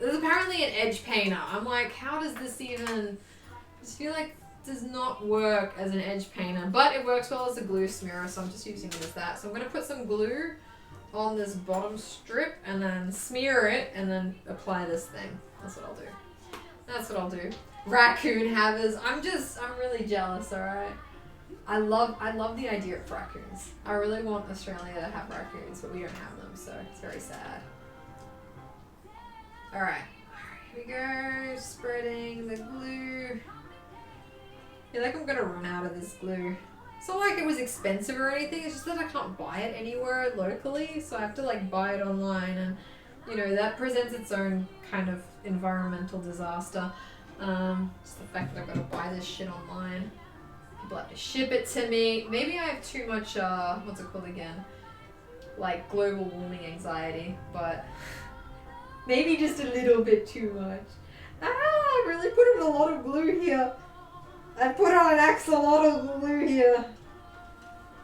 There's apparently an edge painter. I'm like, how does this even... I just feel like it does not work as an edge painter, but it works well as a glue smearer, so I'm just using it as that. So I'm going to put some glue on this bottom strip and then smear it and then apply this thing. That's what I'll do. That's what I'll do. Raccoon havers. I'm really jealous, alright? I love the idea of raccoons. I really want Australia to have raccoons, but we don't have them, so it's very sad. Alright, here we go, spreading the glue. I feel like I'm gonna run out of this glue. It's not like it was expensive or anything, it's just that I can't buy it anywhere locally, so I have to like buy it online, and you know, that presents its own kind of environmental disaster. Just the fact that I've got to buy this shit online. People have to ship it to me. Maybe I have too much, what's it called again? Like global warming anxiety, but maybe just a little bit too much. I really put in a lot of glue here. I put on an axolotl glue here.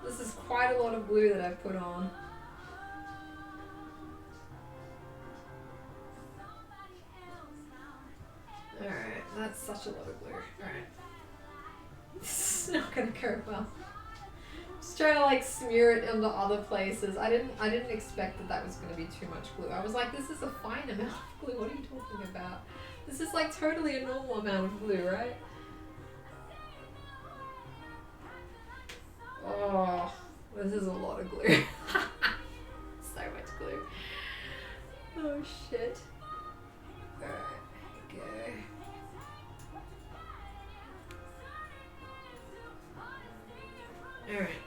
This is quite a lot of glue that I've put on. Alright, that's such a lot of glue. Alright. This is not gonna go well. Just trying to like smear it into other places. I didn't expect that was gonna be too much glue. I was like, this is a fine amount of glue. What are you talking about? This is like totally a normal amount of glue, right? Oh, this is a lot of glue. So much glue. Oh shit. Alright, here we go. Alright.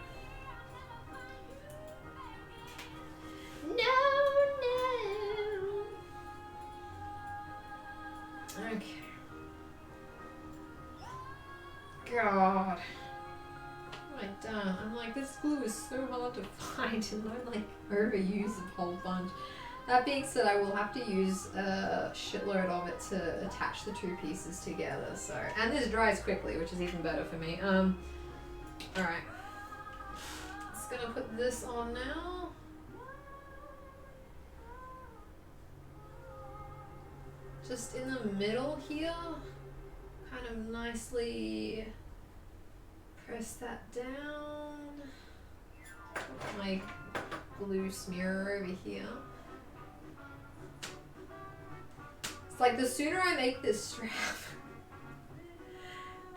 No. Okay. God. What have I done? I'm like, this glue is so hard to find, and I like overuse a whole bunch. That being said, I will have to use a shitload of it to attach the two pieces together. So, and this dries quickly, which is even better for me. Alright. Just gonna put this on now. Just in the middle here. Kind of nicely press that down. Put my glue smearer over here. like the sooner I make this strap,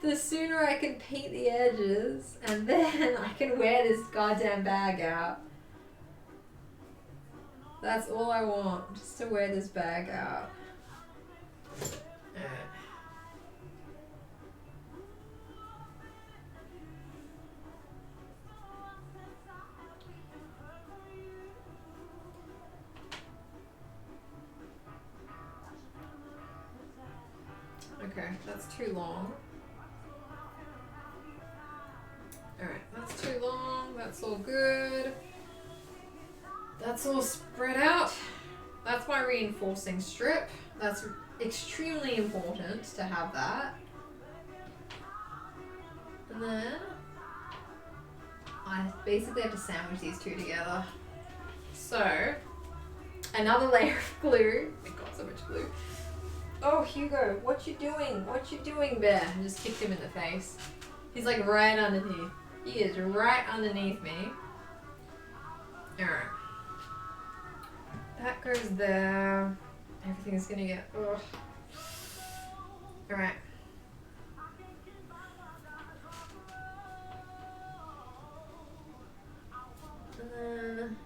the sooner I can paint the edges, and then I can wear this goddamn bag out. That's all I want, just to wear this bag out. Okay, that's too long. Alright, that's too long. That's all good. That's all spread out. That's my reinforcing strip. That's extremely important to have that. And then I basically have to sandwich these two together. So, another layer of glue. Oh my god, so much glue. Oh, Hugo, what you doing? What you doing, Bear? I just kicked him in the face. He's like right underneath. He is right underneath me. Alright. That goes there. Everything's gonna get... Ugh. Alright. And then...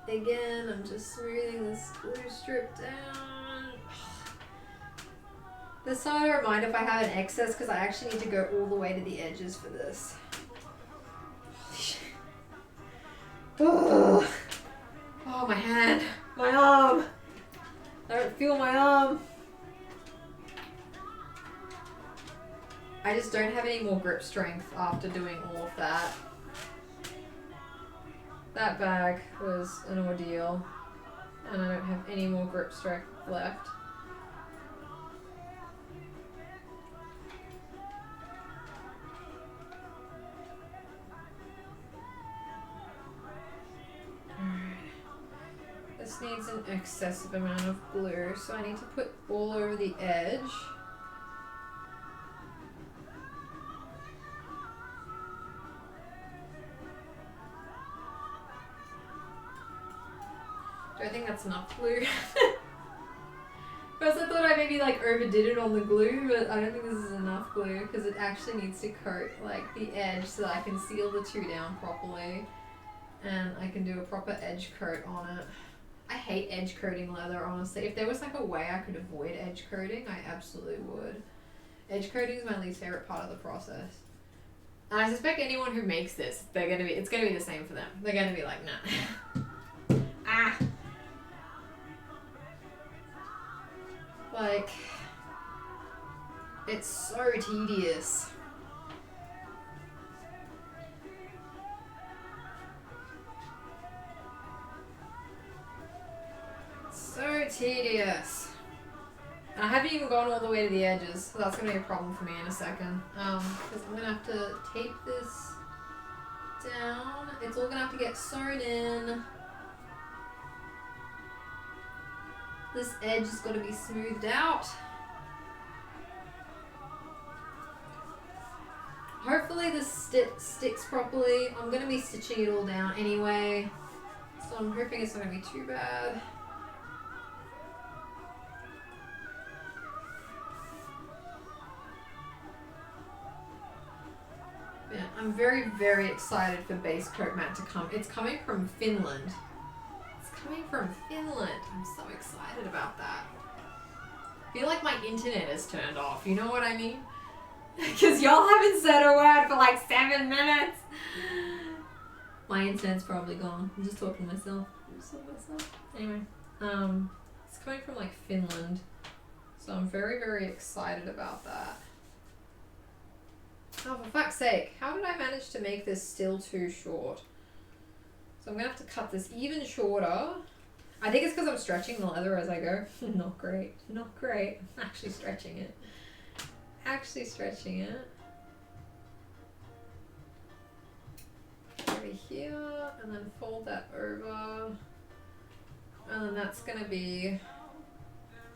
Again, I'm just smoothing this glue strip down. This time I remind if I have an excess because I actually need to go all the way to the edges for this. Oh, my hand, my arm. I don't feel my arm. I just don't have any more grip strength after doing all of that. That bag was an ordeal, and I don't have any more grip strength left. Alright. This needs an excessive amount of glue, so I need to put all over the edge. I think that's enough glue. First I thought I maybe like overdid it on the glue, but I don't think this is enough glue because it actually needs to coat like the edge so that I can seal the two down properly and I can do a proper edge coat on it. I hate edge coating leather, honestly. If there was like a way I could avoid edge coating, I absolutely would. Edge coating is my least favorite part of the process. And I suspect anyone who makes this, it's gonna be the same for them. They're gonna be like, nah. Ah. Like, it's so tedious. So tedious. And I haven't even gone all the way to the edges, so that's gonna be a problem for me in a second. Because I'm gonna have to tape this down. It's all gonna have to get sewn in. This edge has got to be smoothed out. Hopefully this sticks properly. I'm going to be stitching it all down anyway, so I'm hoping it's not going to be too bad. Yeah, I'm very, very excited for base coat mat to come. It's coming from Finland. Coming from Finland. I'm so excited about that. I feel like my internet is turned off, you know what I mean? Because y'all haven't said a word for like 7 minutes. My internet's probably gone. I'm just talking to myself. Anyway, it's coming from like Finland. So I'm very, very excited about that. Oh, for fuck's sake. How did I manage to make this still too short? So I'm going to have to cut this even shorter. I think it's because I'm stretching the leather as I go. Not great. Not great. I'm actually stretching it. Actually stretching it. Over here. And then fold that over. And then that's going to be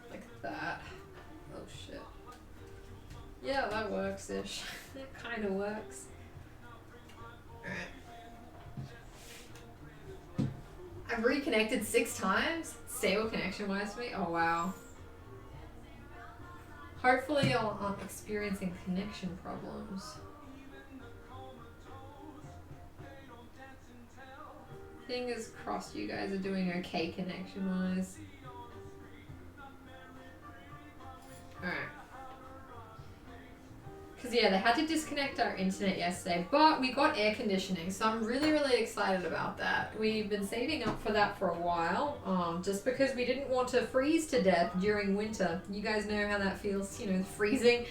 like that. Oh shit. Yeah, that works-ish. It kind of works. Alright. I've reconnected 6 times. Stable connection-wise for me. Oh wow. Hopefully y'all aren't experiencing connection problems. Fingers crossed you guys are doing okay connection-wise. Alright. Because yeah, they had to disconnect our internet yesterday, but we got air conditioning, so I'm really, really excited about that. We've been saving up for that for a while, just because we didn't want to freeze to death during winter. You guys know how that feels, you know, freezing.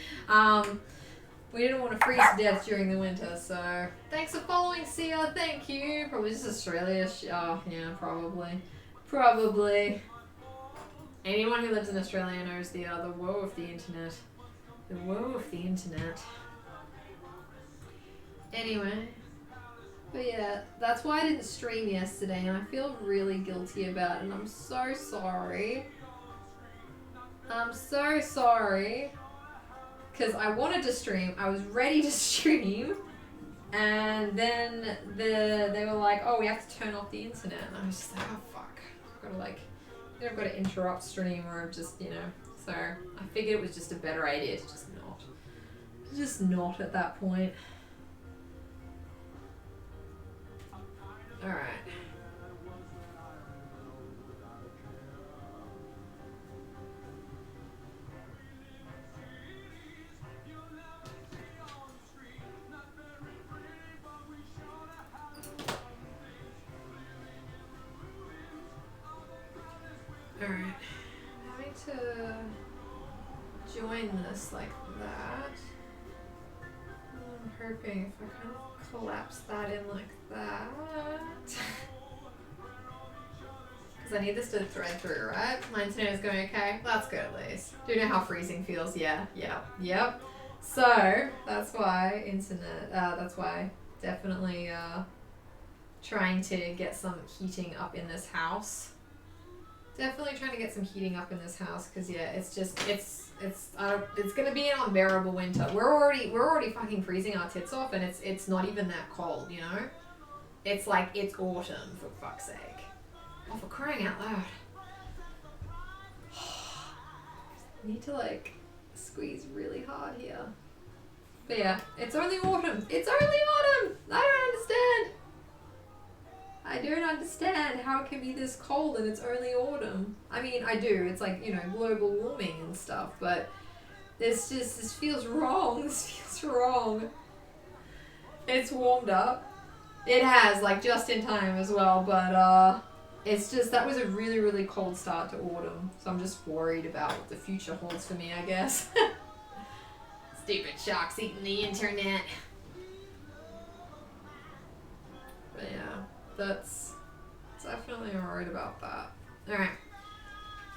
We didn't want to freeze to death during the winter, so thanks for following, Sia. Thank you. Probably just Australia. Oh, yeah, probably. Probably. Anyone who lives in Australia knows the woe of the internet. The woe of the internet. Anyway. But yeah, that's why I didn't stream yesterday, and I feel really guilty about it, and I'm so sorry. I'm so sorry. Because I wanted to stream, I was ready to stream, and then they were like, oh, we have to turn off the internet, and I was just like, oh fuck, I've got to interrupt stream, or just, you know, so I figured it was just a better idea to just not at that point. Alright. Alright, having to join this like that. I'm hoping if I kind of collapse that in like that. Because I need this to thread through, right? My internet is going okay. That's good at least. Do you know how freezing feels? Yeah, yep. So, that's why definitely trying to get some heating up in this house. Definitely trying to get some heating up in this house, because yeah, it's gonna be an unbearable winter. We're already fucking freezing our tits off, and it's not even that cold, you know? It's like it's autumn, for fuck's sake. Oh, for crying out loud. I need to like squeeze really hard here. But yeah, it's only autumn. It's only autumn! I don't understand. I don't understand how it can be this cold and it's only autumn. I mean, I do. It's like, you know, global warming and stuff, but this feels wrong. This feels wrong. It's warmed up. It has, like, just in time as well, but it's just, that was a really, really cold start to autumn, so I'm just worried about what the future holds for me, I guess. Stupid sharks eating the internet. But yeah. That's definitely worried about that. Alright.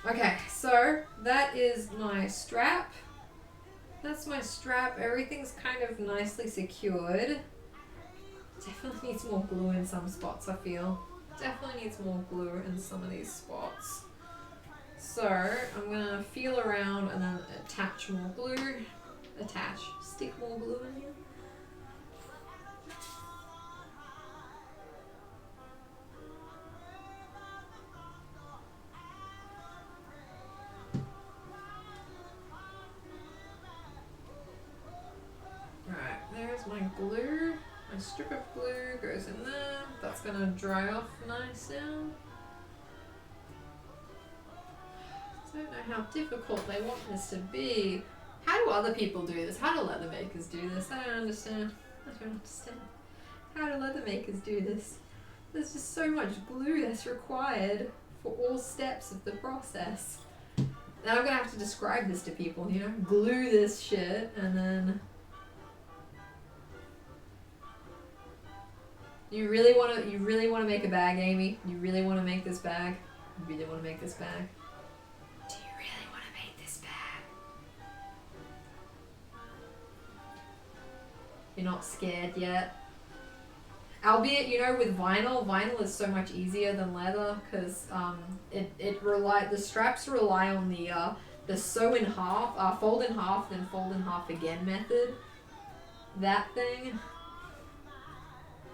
Okay, so that is my strap. That's my strap. Everything's kind of nicely secured. Definitely needs more glue in some spots, I feel. Definitely needs more glue in some of these spots. So, I'm gonna feel around and then attach more glue. Stick more glue in here. My glue, my strip of glue goes in there. That's gonna dry off nice now. I don't know how difficult they want this to be. How do other people do this? How do leather makers do this? I don't understand. How do leather makers do this? There's just so much glue that's required for all steps of the process. Now I'm gonna have to describe this to people, you know? Glue this shit and then... You really want to make a bag, Amy? You really want to make this bag? You really want to make this bag? Do you really want to make this bag? You're not scared yet? Albeit, you know, with vinyl is so much easier than leather, because the straps rely on the sew in half, fold in half, then fold in half again method. That thing.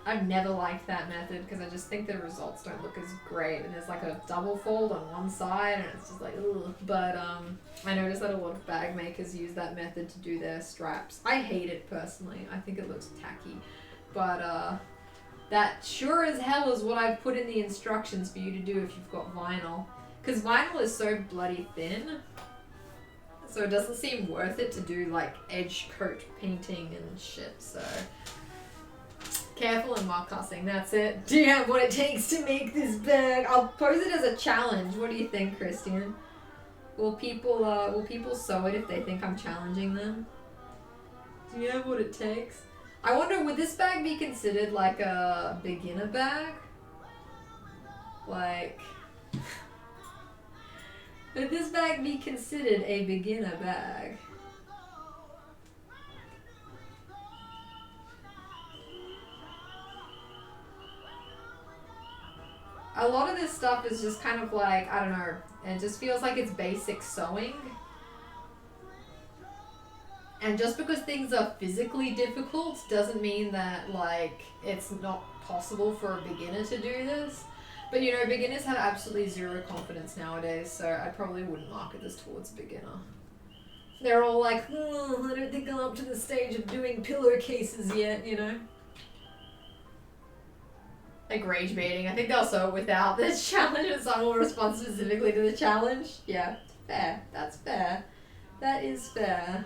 I've never liked that method because I just think the results don't look as great, and there's like a double fold on one side and it's just like ugh. But I noticed that a lot of bag makers use that method to do their straps. I hate it personally. I think it looks tacky, but that sure as hell is what I've put in the instructions for you to do if you've got vinyl, because vinyl is so bloody thin, so it doesn't seem worth it to do like edge coat painting and shit. So careful in mark casting, that's it. Do you have what it takes to make this bag? I'll pose it as a challenge. What do you think, Christian? Will people sew it if they think I'm challenging them? Do you have what it takes? I wonder, would this bag be considered like a beginner bag? Like, would this bag be considered a beginner bag? A lot of this stuff is just kind of like, I don't know, it just feels like it's basic sewing. And just because things are physically difficult doesn't mean that like it's not possible for a beginner to do this. But you know, beginners have absolutely zero confidence nowadays, so I probably wouldn't market this towards a beginner. They're all like, oh, I don't think I'm up to the stage of doing pillowcases yet, you know? Like rage baiting. I think they'll sew it without this challenge and someone will respond specifically to the challenge. Yeah, fair. That's fair. That is fair.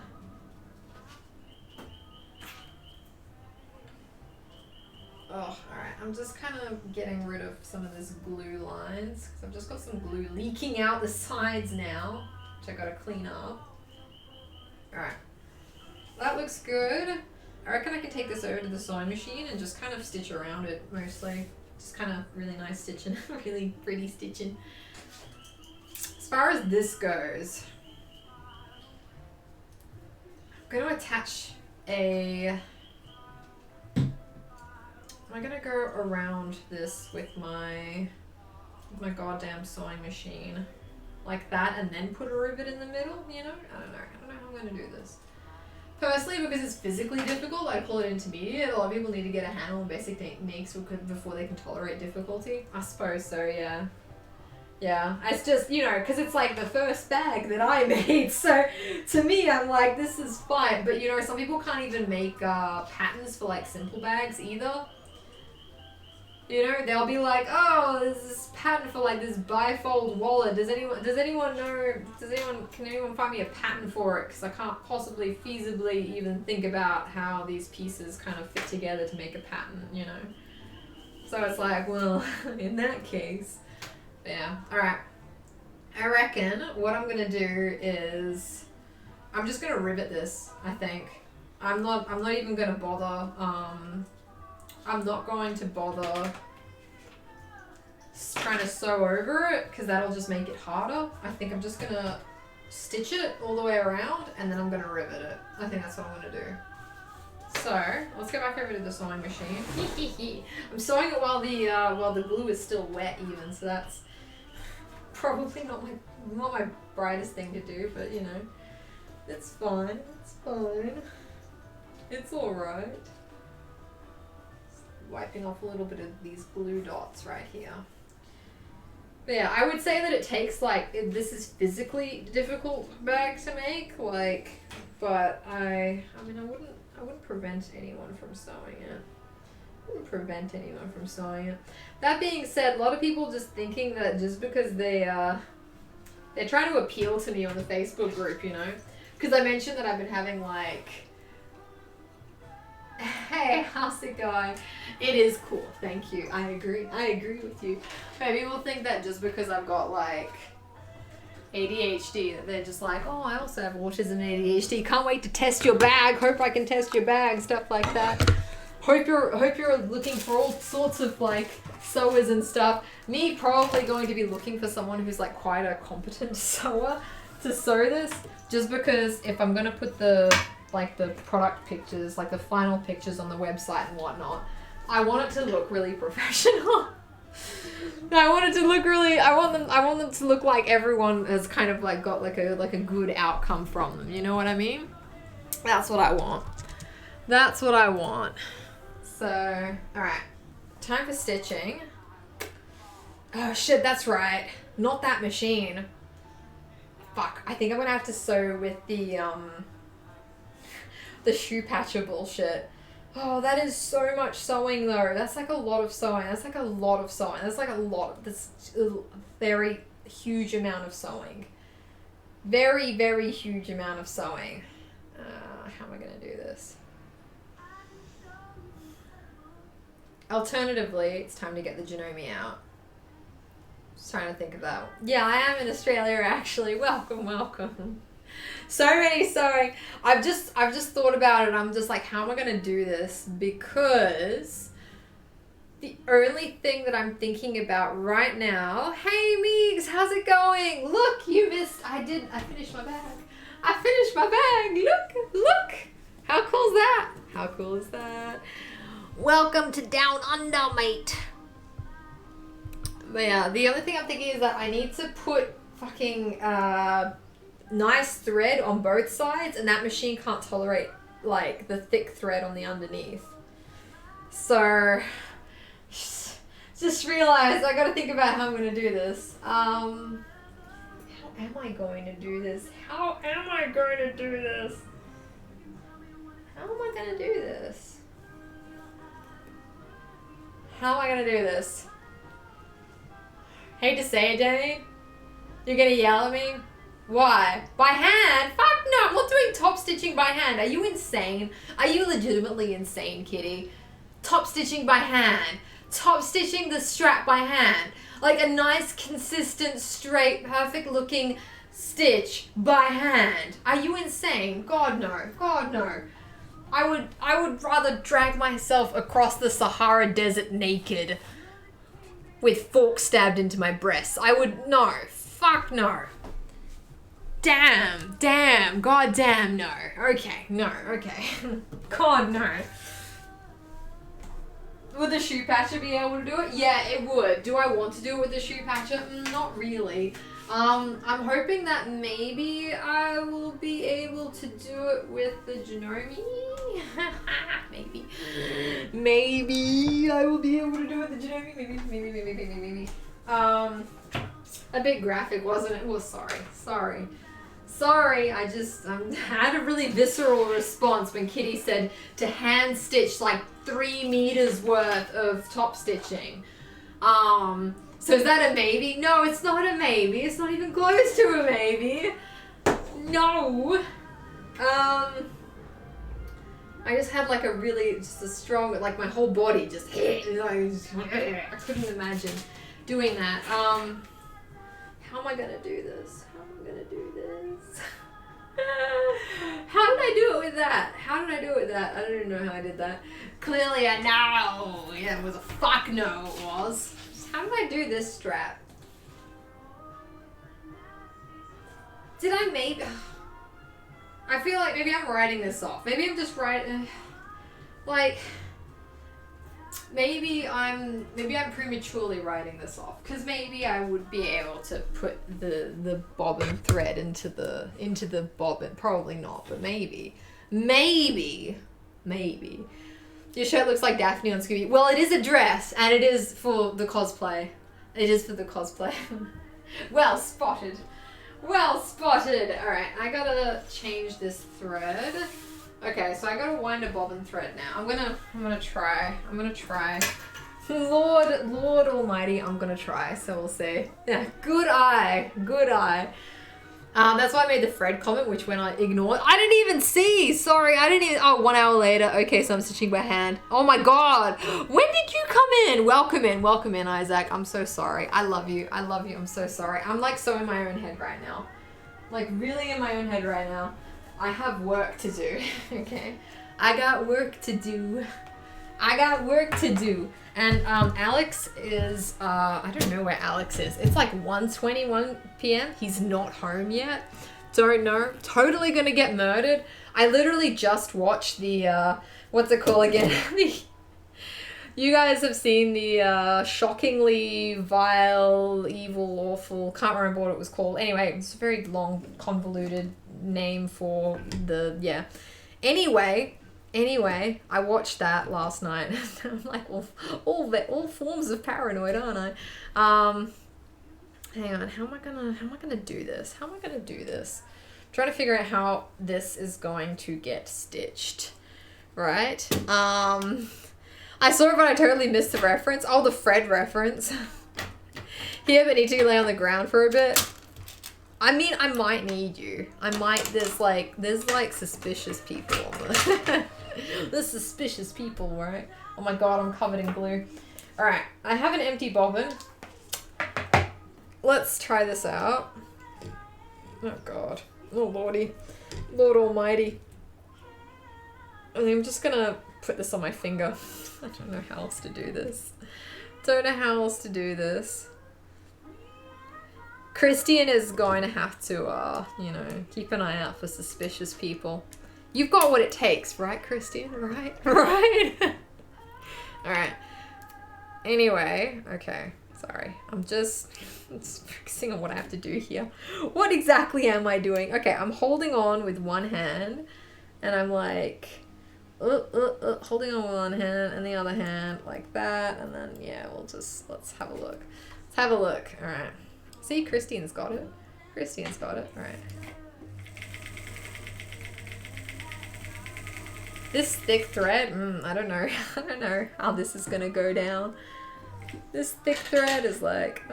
Oh, alright. I'm just kind of getting rid of some of this glue lines because I've just got some glue leaking out the sides now, which I gotta clean up. Alright. That looks good. I reckon I can take this over to the sewing machine and just kind of stitch around it mostly. Just kind of really nice stitching, really pretty stitching. As far as this goes, I'm going to attach a... I'm going to go around this with my goddamn sewing machine. Like that, and then put a rivet in the middle, you know? I don't know how I'm going to do this. Personally, because it's physically difficult, I call it intermediate. A lot of people need to get a handle on basic techniques before they can tolerate difficulty. I suppose so, yeah. Yeah, it's just, you know, because it's like the first bag that I made, so to me, I'm like, this is fine. But, you know, some people can't even make patterns for, like, simple bags either. You know, they'll be like, oh, there's this pattern for like this bifold wallet. Can anyone find me a pattern for it? Because I can't possibly feasibly even think about how these pieces kind of fit together to make a pattern, you know? So it's like, well, in that case, yeah. All right. I reckon what I'm going to do is I'm just going to rivet this, I think. I'm not even going to bother, I'm not going to bother trying to sew over it because that'll just make it harder. I think I'm just going to stitch it all the way around and then I'm going to rivet it. I think that's what I'm going to do. So, let's go back over to the sewing machine. I'm sewing it while the glue is still wet even, so that's probably not my brightest thing to do, but you know, it's fine. It's fine. It's alright. Wiping off a little bit of these glue dots right here. But yeah, I would say that it takes like, this is physically difficult bag to make, like, but I mean, I wouldn't prevent anyone from sewing it. I wouldn't prevent anyone from sewing it. That being said, a lot of people just thinking that just because they're trying to appeal to me on the Facebook group, you know, because I mentioned that I've been having like, hey, how's it going? It is cool, thank you. I agree with you. Maybe people think that just because I've got like ADHD, that they're just like, oh, I also have autism and ADHD. Can't wait to test your bag. Hope I can test your bag, stuff like that. Hope you're looking for all sorts of like sewers and stuff. Me probably going to be looking for someone who's like quite a competent sewer to sew this, just because if I'm gonna put the product pictures, like the final pictures on the website and whatnot, I want it to look really professional. I want them to look like everyone has kind of like got like a good outcome from them. You know what I mean? That's what I want. So, alright. Time for stitching. Oh shit, that's right. Not that machine. Fuck, I think I'm gonna have to sew with the shoe patcher bullshit. Oh, that is so much sewing though. That's like a lot of sewing. That's like a lot of sewing. That's like a lot. That's a very huge amount of sewing. Very, very huge amount of sewing. How am I gonna do this? Alternatively, it's time to get the Janome out. Just trying to think of that. Yeah, I am in Australia actually. Welcome, welcome. So many sewing. I've just thought about it. I'm just like, how am I gonna do this? Because the only thing that I'm thinking about right now. Hey Meegs, how's it going? Look, you missed. I finished my bag. I finished my bag. Look. How cool is that? How cool is that? Welcome to Down Under, mate. But yeah, the other thing I'm thinking is that I need to put fucking nice thread on both sides, and that machine can't tolerate like the thick thread on the underneath. So just realized I gotta think about how I'm gonna do this. How am I going to do this? How am I going to do this? How am I gonna do this? How am I gonna do this? Hate to say it, Danny. You're gonna yell at me? Why? By hand? Fuck no, I'm not doing top stitching by hand. Are you insane? Are you legitimately insane, kitty? Top stitching by hand. Top stitching the strap by hand. Like a nice, consistent, straight, perfect looking stitch by hand. Are you insane? God no. God no. I would rather drag myself across the Sahara Desert naked with forks stabbed into my breasts. I would, no. Fuck no. Damn, god damn, no. Okay. God, no. Would the shoe patcher be able to do it? Yeah, it would. Do I want to do it with the shoe patcher? Not really. I'm hoping that maybe I will be able to do it with the Janome. Maybe I will be able to do it with the Janome. Maybe. A bit graphic, wasn't it? Well, sorry. I had a really visceral response when Kitty said to hand stitch like 3 meters worth of top stitching. So is that a maybe? No, it's not a maybe. It's not even close to a maybe. No. I just had like a strong, like my whole body just I couldn't imagine doing that. How am I gonna do this? How did I do it with that? I don't even know how I did that. Clearly I know. Yeah, it was a fuck no, it was. How did I do this strap? Did I maybe... I feel like maybe I'm writing this off. Maybe I'm just writing... Like... Maybe I'm prematurely writing this off, because maybe I would be able to put the bobbin thread into the bobbin. Probably not, but maybe. Your shirt looks like Daphne on Scooby. Well, it is a dress, and it is for the cosplay. Well spotted. Alright, I gotta change this thread. Okay, so I gotta wind a bobbin thread now. I'm gonna try. Lord almighty, I'm gonna try, so we'll see. Yeah, good eye. That's why I made the Fred comment, which when I ignored, I didn't even see, sorry, oh, 1 hour later. Okay, so I'm stitching by hand. Oh my God, when did you come in? Welcome in, Isaac. I'm so sorry. I love you, I'm so sorry. I'm like so in my own head right now. Like really in my own head right now. I have work to do, okay? I got work to do. And Alex is, I don't know where Alex is. It's like 1:21 p.m. He's not home yet. Don't know. Totally gonna get murdered. I literally just watched the, what's it called again? You guys have seen the shockingly vile, evil, awful, can't remember what it was called. Anyway, it's a very long, convoluted name for the, yeah. Anyway, Anyway, I watched that last night. I'm like all forms of paranoid, aren't I? Hang on, how am I gonna do this? How am I gonna do this? I'm trying to figure out how this is going to get stitched. Right? I saw it, but I totally missed the reference. Oh, the Fred reference. Here, but need to lay on the ground for a bit. I mean, I might need you. There's like suspicious people on the there's suspicious people, right? Oh my god, I'm covered in glue. Alright, I have an empty bobbin. Let's try this out. Oh god. Oh lordy. Lord almighty. And I'm just gonna put this on my finger. I don't know how else to do this. Christian is going to have to, you know, keep an eye out for suspicious people. You've got what it takes, right, Christian? Right? Right? Alright. Anyway, okay. Sorry. I'm just focusing on what I have to do here. What exactly am I doing? Okay, I'm holding on with one hand, and I'm like, holding on with one hand, and the other hand like that, and then, yeah, let's have a look. Let's have a look. Alright. See, Christine's got it. Alright. This thick thread, I don't know. I don't know how this is gonna go down. This thick thread is like...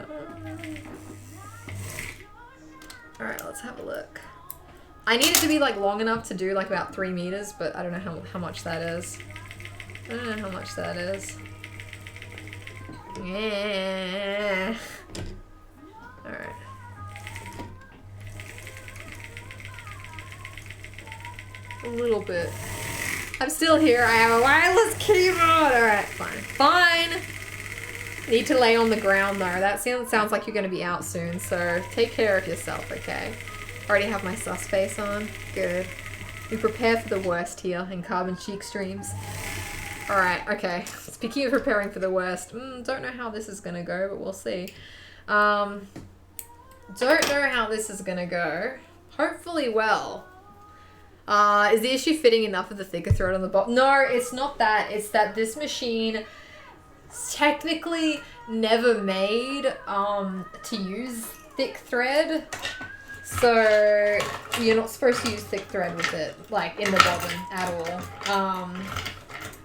Alright, let's have a look. I need it to be like long enough to do like about 3 meters, but I don't know how much that is. Yeah. Alright. A little bit. I'm still here. I have a wireless keyboard. Alright, fine. Need to lay on the ground though. That sounds like you're going to be out soon, so take care of yourself, okay? Already have my sus face on. Good. We prepare for the worst here in Carbon Chic streams. Alright, okay. Speaking of preparing for the worst, don't know how this is going to go, but we'll see. Don't know how this is going to go. Hopefully well. Is the issue fitting enough of the thicker thread on the bottom? No, it's not that. It's that this machine is technically never made to use thick thread. So you're not supposed to use thick thread with it, like in the bobbin at all.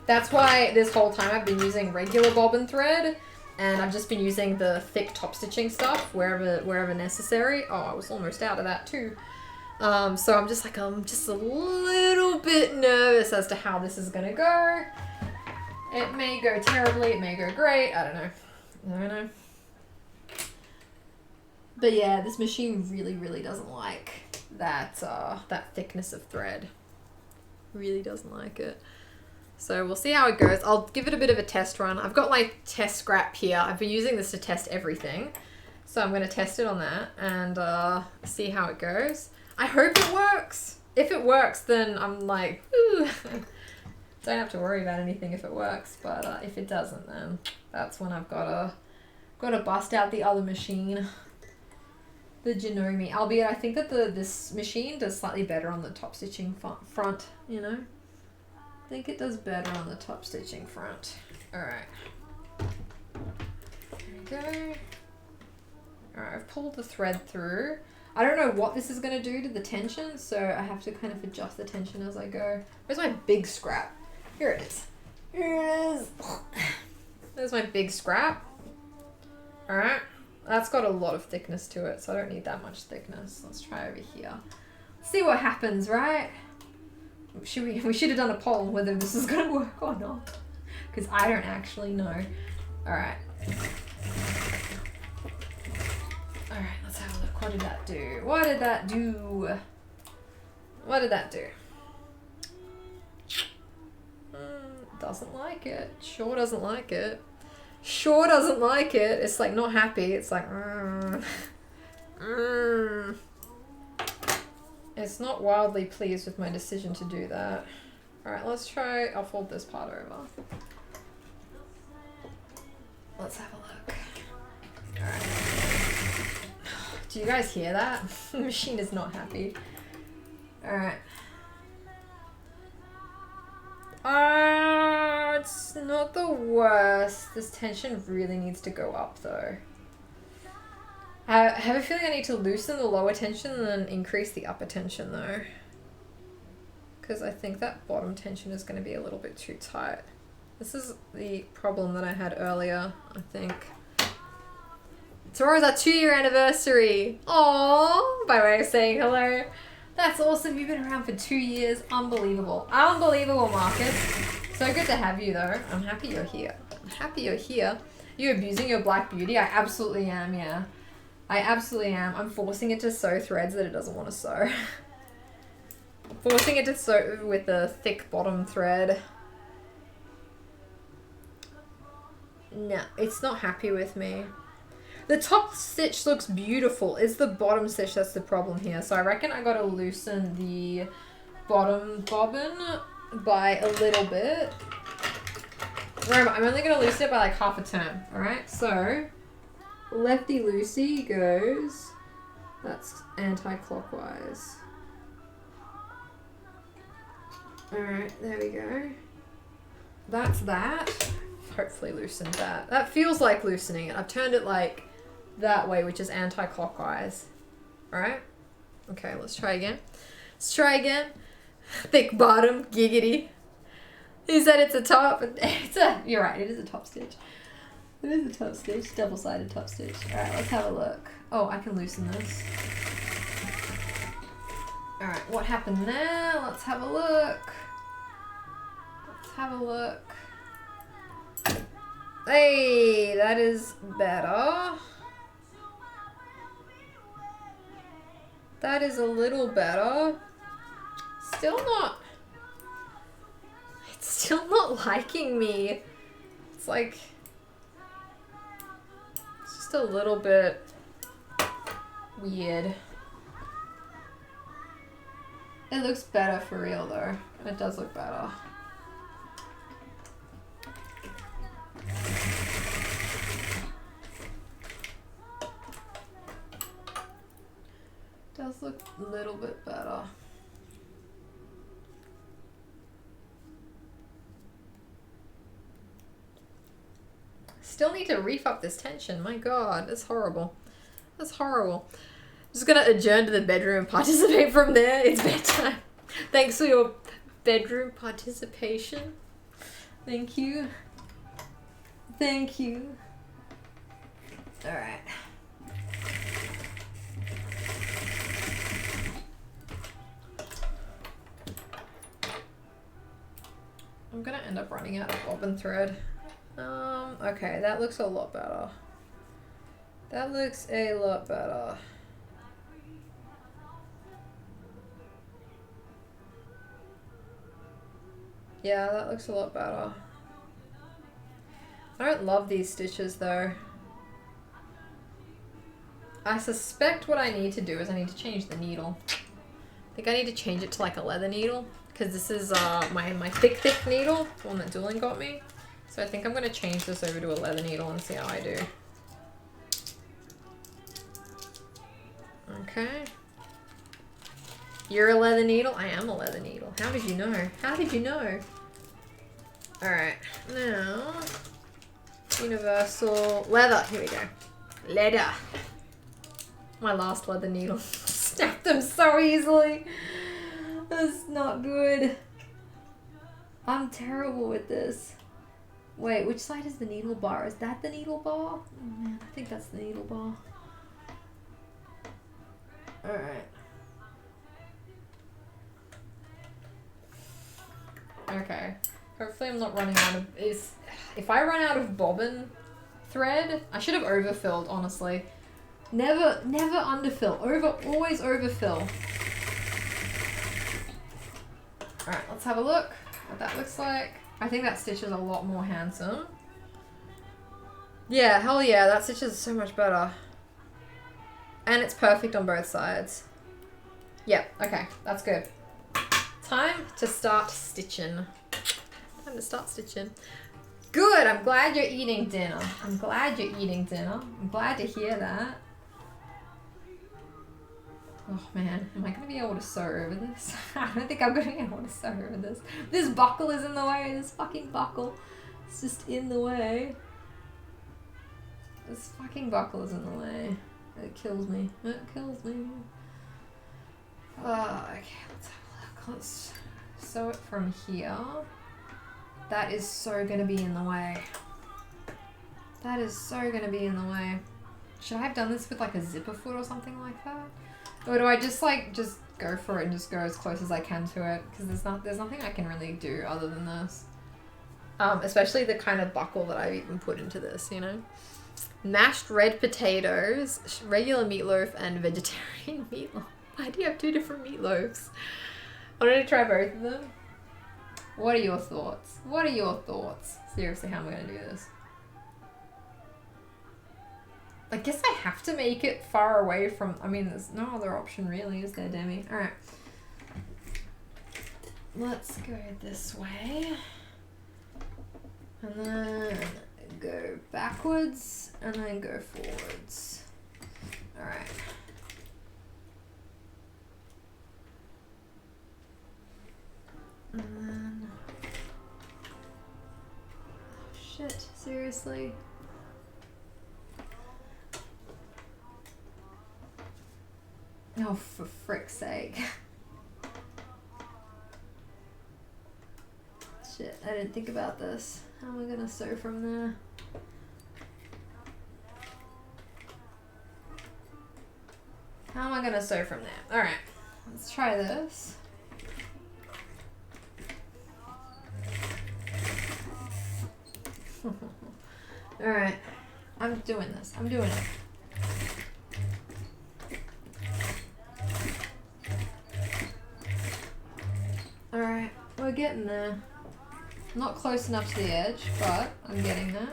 That's why this whole time I've been using regular bobbin thread, and I've just been using the thick top stitching stuff wherever necessary. Oh, I was almost out of that too. So I'm just a little bit nervous as to how this is gonna go. It may go terribly, it may go great, I don't know. But yeah, this machine really doesn't like that thickness of thread. Really doesn't like it. So we'll see how it goes. I'll give it a bit of a test run. I've got my test scrap here. I've been using this to test everything. So I'm gonna test it on that and see how it goes. I hope it works. If it works, then I'm like, ooh. Don't have to worry about anything if it works. But if it doesn't, then that's when I've gotta bust out the other machine. The Janome. Albeit I think that this machine does slightly better on the top stitching front, you know? I think it does better on the top stitching front. Alright. There we go. Alright, I've pulled the thread through. I don't know what this is going to do to the tension, so I have to kind of adjust the tension as I go. Where's my big scrap? Here it is. Here it is. There's my big scrap. Alright. That's got a lot of thickness to it, so I don't need that much thickness. Let's try over here. See what happens, right? We should have done a poll on whether this is going to work or not. Because I don't actually know. Alright. Alright, let's have a look. What did that do? What did that do? What did that do? Doesn't like it. Sure doesn't like it. Sure doesn't like it. It's like not happy. It's like, It's not wildly pleased with my decision to do that. Alright, let's try, I'll fold this part over. Let's have a look. Alright. Do you guys hear that? The machine is not happy. Alright. not the worst. This tension really needs to go up though. I have a feeling I need to loosen the lower tension and then increase the upper tension though. Because I think that bottom tension is going to be a little bit too tight. This is the problem that I had earlier, I think. Tomorrow's our 2-year anniversary. Aww, by way of saying hello. That's awesome. You've been around for 2 years. Unbelievable. Unbelievable, Marcus. So good to have you, though. I'm happy you're here. I'm happy you're here. You abusing your black beauty? I absolutely am, yeah. I absolutely am. I'm forcing it to sew threads that it doesn't want to sew. Forcing it to sew with a thick bottom thread. No, it's not happy with me. The top stitch looks beautiful. It's the bottom stitch that's the problem here. So I reckon I gotta loosen the bottom bobbin by a little bit. Remember, I'm only gonna loosen it by like half a turn. Alright, so lefty loosey goes, that's anti-clockwise. Alright, there we go. That's that. Hopefully loosened that. That feels like loosening it. I've turned it like that way, which is anti-clockwise. Alright? Okay, let's try again. Let's try again. Thick bottom, giggity. Who said it's a top? You're right, it is a top stitch. It is a top stitch, double-sided top stitch. Alright, let's have a look. Oh, I can loosen this. Alright, what happened there? Let's have a look. Let's have a look. Hey, that is better. That is a little better. Still not... It's still not liking me. It's like... It's just a little bit weird. It looks better for real though. It does look better. Does look a little bit better. Still need to reef up this tension. My God, that's horrible. That's horrible. Just gonna adjourn to the bedroom and participate from there. It's bedtime. Thanks for your bedroom participation. Thank you. Thank you. All right. I'm gonna end up running out of bobbin thread. Okay, that looks a lot better. That looks a lot better. Yeah, that looks a lot better. I don't love these stitches though. I suspect what I need to do is I need to change the needle. I think I need to change it to like a leather needle because this is my thick needle, the one that Dylan got me. So I think I'm going to change this over to a leather needle and see how I do. Okay. You're a leather needle? I am a leather needle. How did you know? How did you know? Alright, now, universal leather. Here we go. Leather. My last leather needle. Snapped them so easily. That's not good. I'm terrible with this. Wait, which side is the needle bar? Is that the needle bar? Oh man, I think that's the needle bar. Alright. Okay. Hopefully I'm not running out of... If I run out of bobbin thread... I should have overfilled, honestly. Never underfill. Always overfill. Alright, let's have a look what that looks like. I think that stitch is a lot more handsome. Yeah, hell yeah, that stitch is so much better. And it's perfect on both sides. Yep, okay, that's good. Time to start stitching. Time to start stitching. Good, I'm glad you're eating dinner. I'm glad you're eating dinner. I'm glad to hear that. Oh man, am I going to be able to sew over this? I don't think I'm going to be able to sew over this. This buckle is in the way, this fucking buckle. It's just in the way. This fucking buckle is in the way. It kills me. It kills me. Okay, let's have a look. Let's sew it from here. That is so gonna be in the way. That is so gonna be in the way. Should I have done this with like a zipper foot or something like that? Or do I just like, just go for it and just go as close as I can to it? Because there's nothing I can really do other than this. Especially the kind of buckle that I've even put into this, you know? Mashed red potatoes, regular meatloaf, and vegetarian meatloaf. Why do you have two different meatloaves? I wanted to try both of them. What are your thoughts? What are your thoughts? Seriously, how am I going to do this? I guess I have to make it far away from... I mean, there's no other option really, is there, Demi? Alright. Let's go this way. And then go backwards, and then go forwards. Alright. And then... Oh, shit, seriously? Oh, for frick's sake. Shit, I didn't think about this. How am I gonna sew from there? How am I gonna sew from there? Alright, let's try this. Alright, I'm doing this. I'm doing it. Alright, we're getting there. Not close enough to the edge, but I'm getting there.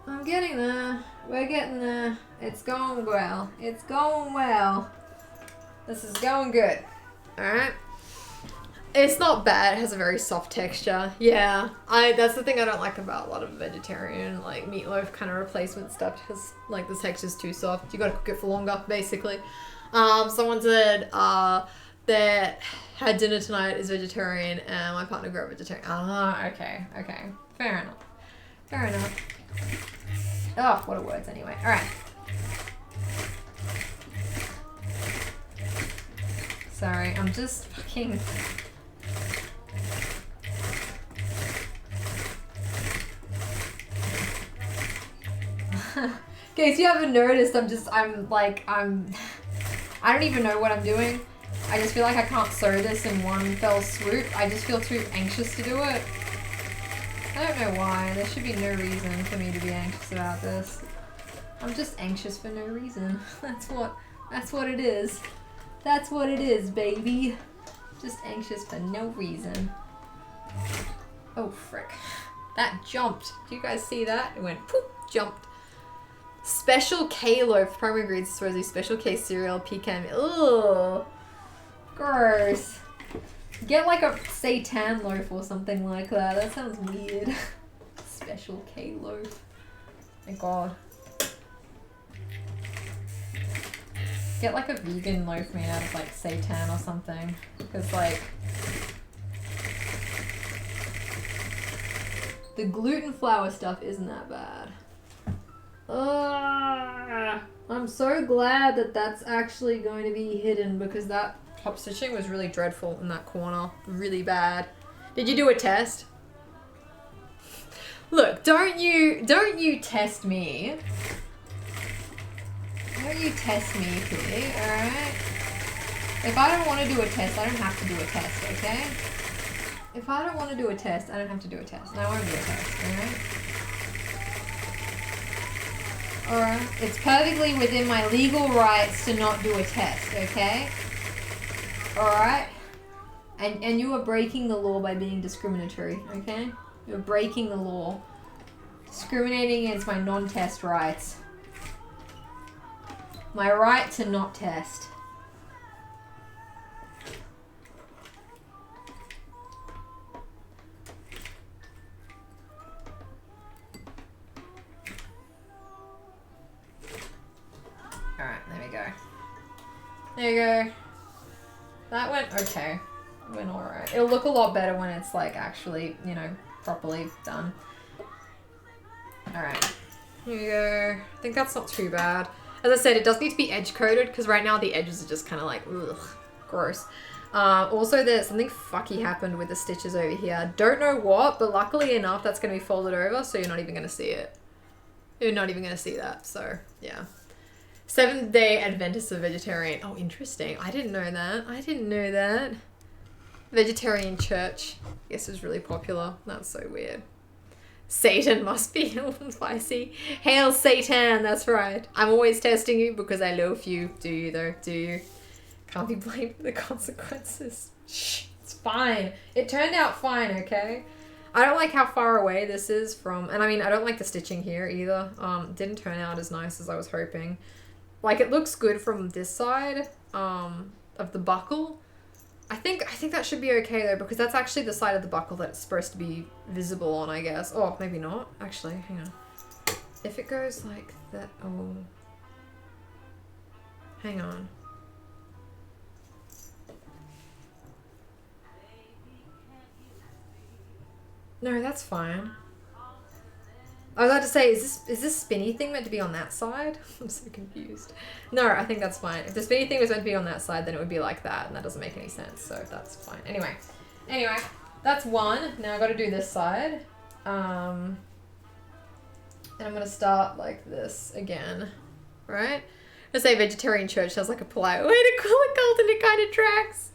I'm getting there. We're getting there. It's going well. It's going well. This is going good. Alright. It's not bad. It has a very soft texture. Yeah. That's the thing I don't like about a lot of vegetarian, like, meatloaf kind of replacement stuff, because, like, the texture's too soft. You gotta cook it for longer, basically. Someone said, that had dinner tonight is vegetarian and my partner grew up vegetarian. Ah, okay. Fair enough. Oh, what are words anyway. Alright. Sorry, I'm just fucking... In case you haven't noticed, I don't even know what I'm doing. I just feel like I can't sew this in one fell swoop. I just feel too anxious to do it. I don't know why. There should be no reason for me to be anxious about this. I'm just anxious for no reason. That's what it is. That's what it is, baby. Just anxious for no reason. Oh, frick. That jumped. Do you guys see that? It went poop, jumped. Special K loaf. Primary ingredients, Swazi. Special K cereal, pecan. Ugh. Gross. Get like a seitan loaf or something like that. That sounds weird. Special K loaf. My god. Get like a vegan loaf made out of like seitan or something. Because like... the gluten flour stuff isn't that bad. I'm so glad that that's actually going to be hidden, because that top stitching was really dreadful in that corner. Really bad. Did you do a test? Look, don't you test me. Don't you test me, Kitty, alright? If I don't want to do a test, I don't have to do a test, okay? If I don't want to do a test, I don't have to do a test. And I won't do a test, alright? Alright? It's perfectly within my legal rights to not do a test, okay? Alright? And you are breaking the law by being discriminatory, okay? You're breaking the law. Discriminating against my non-test rights. My right to not test. Alright, there we go. There you go. That went okay. It went alright. It'll look a lot better when it's like actually, you know, properly done. Alright. Here we go. I think that's not too bad. As I said, it does need to be edge coated because right now the edges are just kind of like, ugh, gross. Also, there's something fucky happened with the stitches over here. Don't know what, but luckily enough, that's going to be folded over, so you're not even going to see it. You're not even going to see that, so yeah. Seventh-day Adventist of Vegetarian. Oh, interesting. I didn't know that. I didn't know that. Vegetarian church. Yes, it was really popular. That's so weird. Satan must be spicy. Hail Satan, that's right. I'm always testing you because I love you. Do you though? Do you? Can't be blamed for the consequences. Shh, it's fine. It turned out fine, okay? I don't like how far away this is from, and I mean, I don't like the stitching here either. Didn't turn out as nice as I was hoping. Like, it looks good from this side, of the buckle. I think that should be okay though, because that's actually the side of the buckle that it's supposed to be visible on, I guess. Oh, maybe not. Actually, hang on. If it goes like that, oh. Hang on. No, that's fine. I was about to say, is this spinny thing meant to be on that side? I'm so confused. No, I think that's fine. If the spinny thing was meant to be on that side, then it would be like that, and that doesn't make any sense, so that's fine. Anyway, that's one. Now I've got to do this side. And I'm going to start like this again, right? I say vegetarian church sounds like a polite way to call it cult, and it kind of tracks.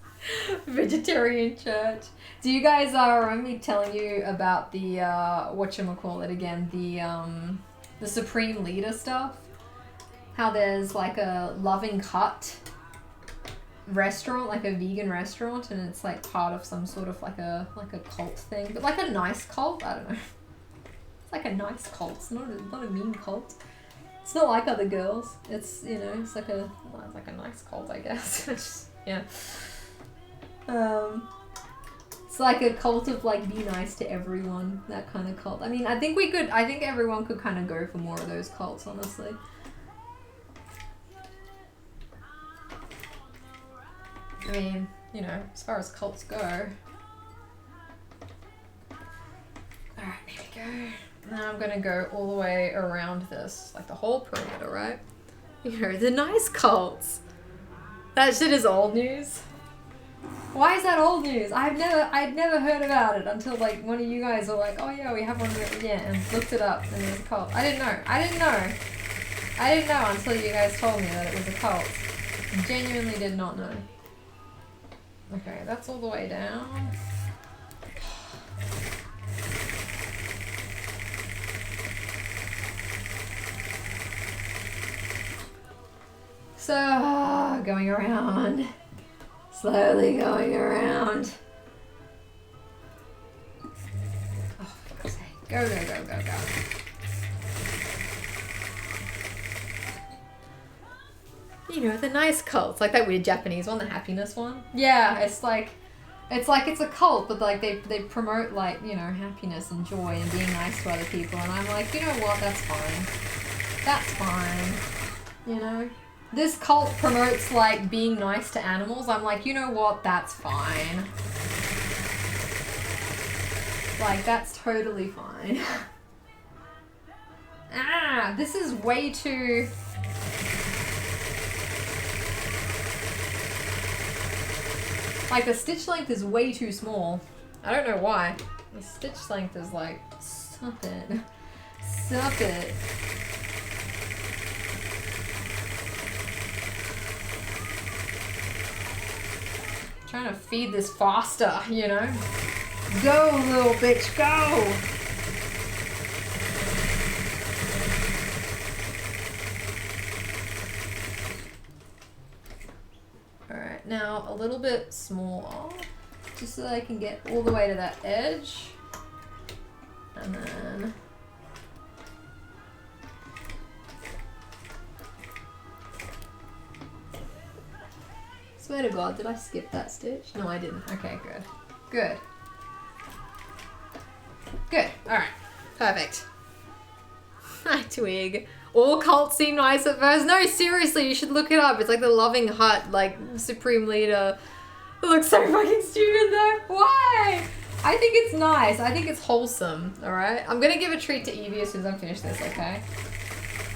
Vegetarian church. Do you guys remember me telling you about the whatchamacallit again, the Supreme Leader stuff? How there's like a loving cut restaurant, like a vegan restaurant, and it's like part of some sort of like a cult thing, but like a nice cult. I don't know. It's like a nice cult. It's not a mean cult. It's not like other girls. It's, you know, it's like a nice cult, I guess. Yeah. It's like a cult of like be nice to everyone, that kind of cult. I mean, I think everyone could kind of go for more of those cults, honestly. I mean, you know, as far as cults go. Alright, here we go. Now I'm gonna go all the way around this, like the whole perimeter, right? You know, the nice cults. That shit is old news. Why is that old news? I'd never heard about it until like one of you guys were like, oh yeah, we have one of yeah, and looked it up and it was a cult. I didn't know until you guys told me that it was a cult. I genuinely did not know. Okay, that's all the way down. So, going around. Slowly going around. Oh, for God's sake. Go. You know, the nice cults, like that weird Japanese one, the happiness one. Yeah, it's like it's a cult, but like they promote like, you know, happiness and joy and being nice to other people, and I'm like, you know what, that's fine. That's fine. You know? This cult promotes like being nice to animals. I'm like, you know what, that's fine. Like, that's totally fine. This is way too... Like, the stitch length is way too small. I don't know why. The stitch length is like, stop it. Stop it. Trying to feed this faster, you know? Go, little bitch, go! Alright, now a little bit smaller, just so that I can get all the way to that edge. And then... Swear to God, did I skip that stitch? No, I didn't. Okay, good. Good. Good. Alright. Perfect. Hi, Twig. All cults seem nice at first. No, seriously, you should look it up. It's like the Loving Hut, like, Supreme Leader It looks so fucking stupid though. Why? I think it's nice. I think it's wholesome. Alright? I'm gonna give a treat to Evie as soon as I finish this, okay?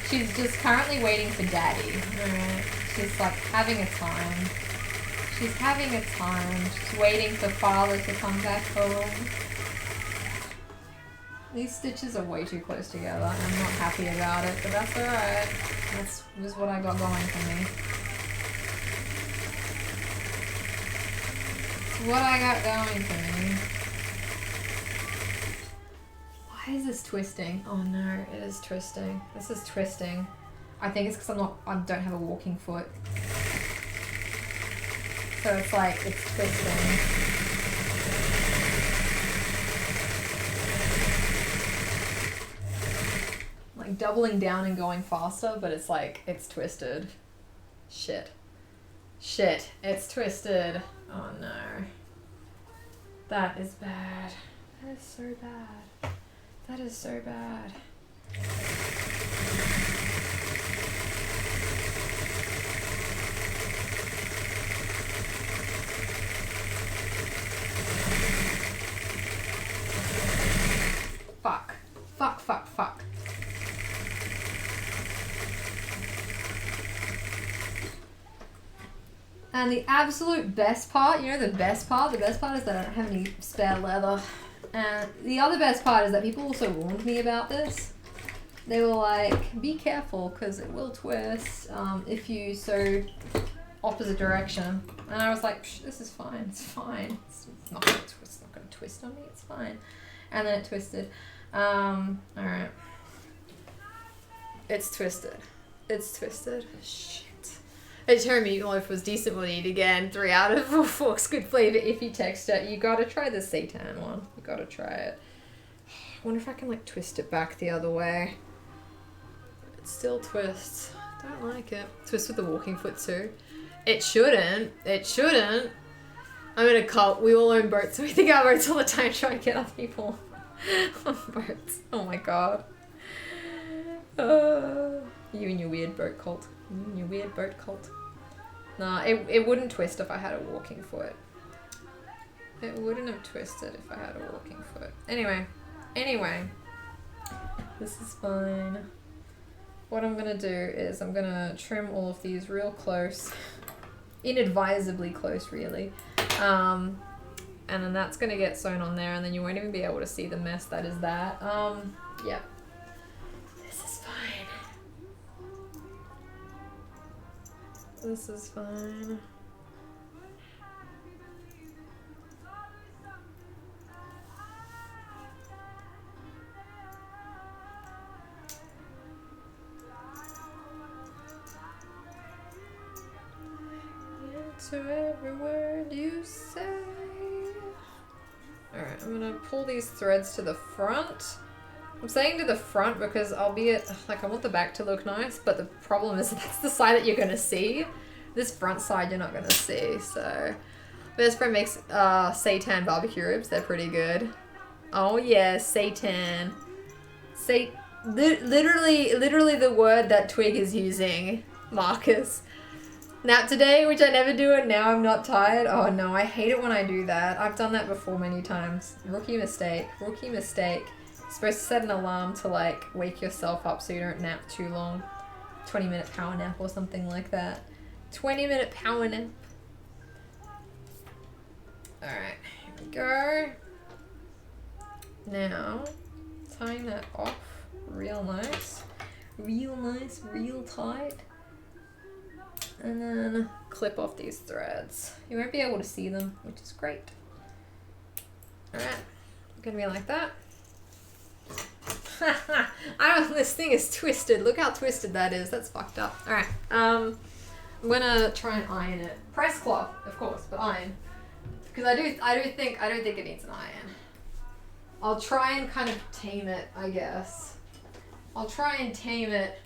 She's just currently waiting for daddy. Alright? She's like having a time. She's having a time. She's waiting for father to come back home. These stitches are way too close together. I'm not happy about it, but that's alright. That's just what I got going for me. It's what I got going for me. Why is this twisting? Oh no, it is twisting. This is twisting. I think it's because I don't have a walking foot. So it's like, it's twisting. Like doubling down and going faster, but it's like, it's twisted. Shit. Shit, it's twisted. Oh no. That is bad. That is so bad. That is so bad. Fuck. Fuck, fuck, fuck. And the absolute best part, you know the best part? The best part is that I don't have any spare leather. And the other best part is that people also warned me about this. They were like, be careful because it will twist if you sew opposite direction. And I was like, this is fine, it's fine. It's not gonna twist, it's not gonna twist on me, it's fine. And then it twisted. Alright. It's twisted. It's twisted. Shit. It turned me off was decent when you eat again. 3 out of 4 good flavor if you text it. You gotta try the seitan one. You gotta try it. I wonder if I can like twist it back the other way. It still twists. Don't like it. Twist with the walking foot too. It shouldn't. It shouldn't. I'm in a cult. We all own boats, so we think our boats all the time, try and get other people on boats. Oh my god. You and your weird boat cult. You and your weird boat cult. Nah, it wouldn't twist if I had a walking foot. It wouldn't have twisted if I had a walking foot. Anyway. This is fine. What I'm gonna do is I'm gonna trim all of these real close. Inadvisably close, really. And then that's gonna get sewn on there and then you won't even be able to see the mess that is that. Yep. This is fine. This is fine. Answer every word you say. Alright, I'm gonna pull these threads to the front. I'm saying to the front because albeit, like I want the back to look nice, but the problem is that's the side that you're gonna see. This front side you're not gonna see, so. Best friend makes seitan barbecue ribs, they're pretty good. Oh yeah, seitan. Literally the word that Twig is using, Marcus. Nap today, which I never do, and now I'm not tired. Oh no, I hate it when I do that. I've done that before many times. Rookie mistake. Rookie mistake. You're supposed to set an alarm to like wake yourself up so you don't nap too long. 20-minute power nap or something like that. 20-minute power nap. Alright, here we go. Now, tying that off real nice. Real nice, real tight. And then clip off these threads. You won't be able to see them, which is great. Alright, gonna be like that. This thing is twisted. Look how twisted that is. That's fucked up. Alright, I'm gonna try and iron it. Press cloth, of course, but iron. Because I don't think it needs an iron. I'll try and kind of tame it, I guess. I'll try and tame it.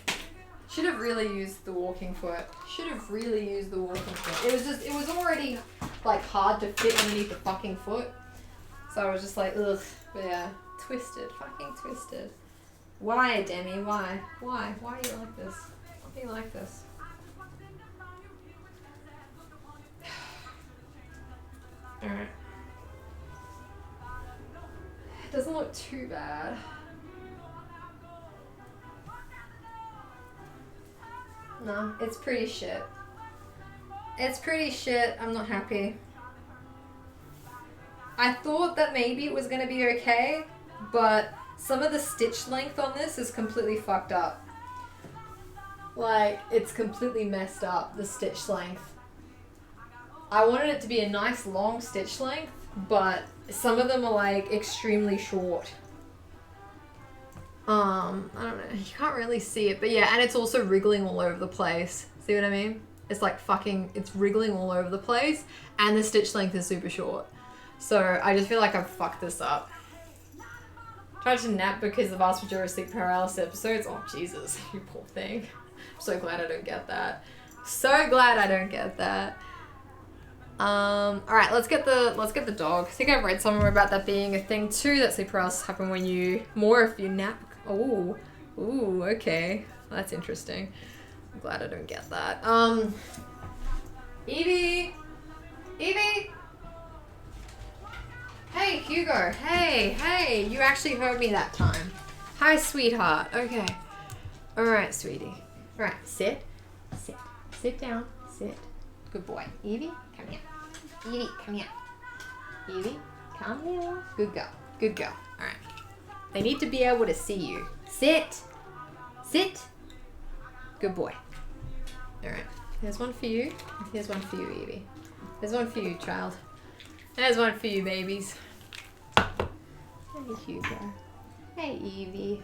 Should have really used the walking foot. Should have really used the walking foot. It was already like hard to fit underneath the fucking foot. So I was just like, ugh. But yeah, twisted, fucking twisted. Why, Demi? Why? Why? Why do you like this? Why do you like this? Alright. It doesn't look too bad. No, it's pretty shit. It's pretty shit. I'm not happy. I thought that maybe it was gonna be okay, but some of the stitch length on this is completely fucked up. Like, it's completely messed up, the stitch length. I wanted it to be a nice long stitch length, but some of them are like extremely short. I don't know, you can't really see it, but yeah, and it's also wriggling all over the place. See what I mean? It's like fucking, it's wriggling all over the place, and the stitch length is super short. So I just feel like I've fucked this up. Tried to nap because of vast majority of sleep paralysis episodes. Oh Jesus, you poor thing. I'm so glad I don't get that. So glad I don't get that. Alright, let's get the dog. I think I've read somewhere about that being a thing too, that sleep paralysis happen when you, more if you nap. Oh, ooh, okay. That's interesting. I'm glad I don't get that. Evie! Evie! Hey, Hugo. Hey, you actually heard me that time. Hi, sweetheart. Okay. Alright, sweetie. Alright, sit down, sit. Good boy. Evie, come here. Evie, come here. Evie, come here. Good girl. Good girl. Alright. They need to be able to see you. Sit. Good boy. Alright. There's one for you. Here's one for you, Evie. There's one for you, child. There's one for you, babies. Hey, Hugo. Hey, Evie.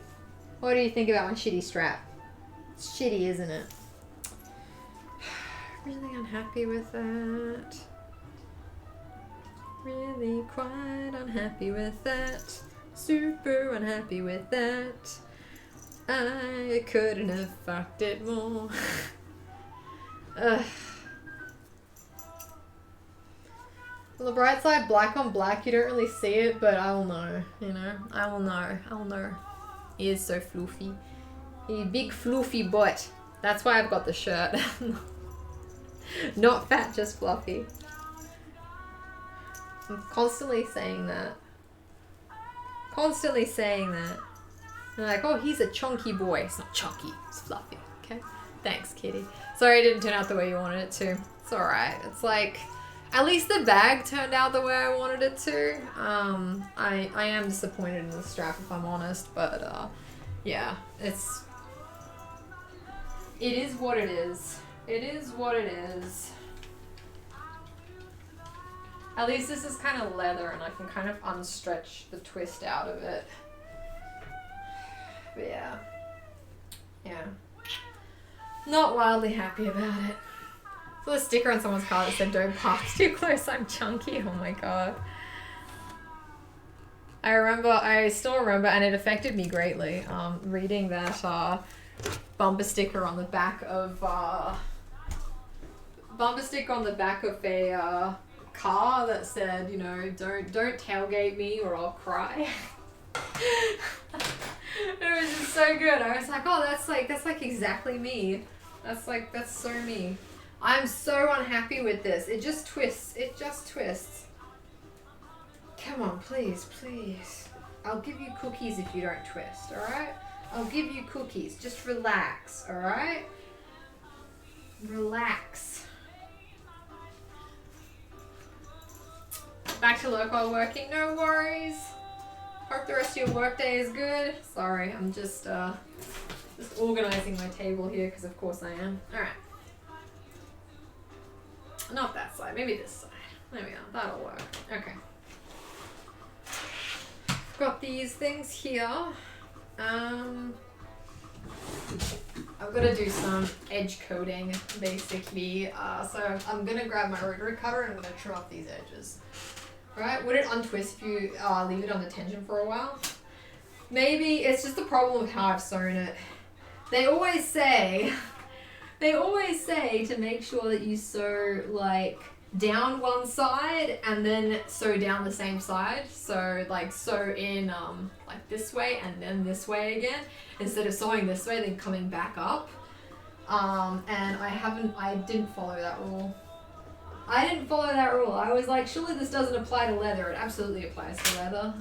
What do you think about my shitty strap? It's shitty, isn't it? Really unhappy with that. Really quite unhappy with that. Super unhappy with that. I couldn't have fucked it more. Ugh. On the bright side, black on black, you don't really see it, but I will know, you know? I will know. He is so fluffy. He big fluffy butt. That's why I've got the shirt. Not fat, just fluffy. I'm constantly saying that. They're like, oh, he's a chunky boy. It's not chunky, it's fluffy, okay? Thanks, kitty. Sorry it didn't turn out the way you wanted it to. It's alright. It's like, at least the bag turned out the way I wanted it to. I am disappointed in the strap, if I'm honest, but yeah, it is what it is. It is what it is. At least this is kind of leather and I can kind of unstretch the twist out of it. But yeah. Yeah. Not wildly happy about it. So a sticker on someone's car that said, "Don't park too close, I'm chunky." Oh my god. I still remember, and it affected me greatly, reading that bumper sticker on the back of a car that said, you know, don't tailgate me or I'll cry. It was just so good. I was like, oh, that's like exactly me. That's so me. I'm so unhappy with this. It just twists. Come on, please. I'll give you cookies if you don't twist, alright? I'll give you cookies. Just relax, alright? Relax. Back to work while working. No worries. Hope the rest of your workday is good. Sorry, I'm just organizing my table here because of course I am. Alright. Not that side, maybe this side. There we go, that'll work. Okay. Got these things here. I've got to do some edge coating, basically. So I'm gonna grab my rotary cutter and I'm gonna trim off these edges. Alright, would it untwist if you leave it on the tension for a while? Maybe it's just the problem with how I've sewn it. They always say to make sure that you sew like down one side and then sew down the same side. So like sew in like this way and then this way again, instead of sewing this way then coming back up. And I didn't follow that rule. I didn't follow that rule. I was like, surely this doesn't apply to leather. It absolutely applies to leather.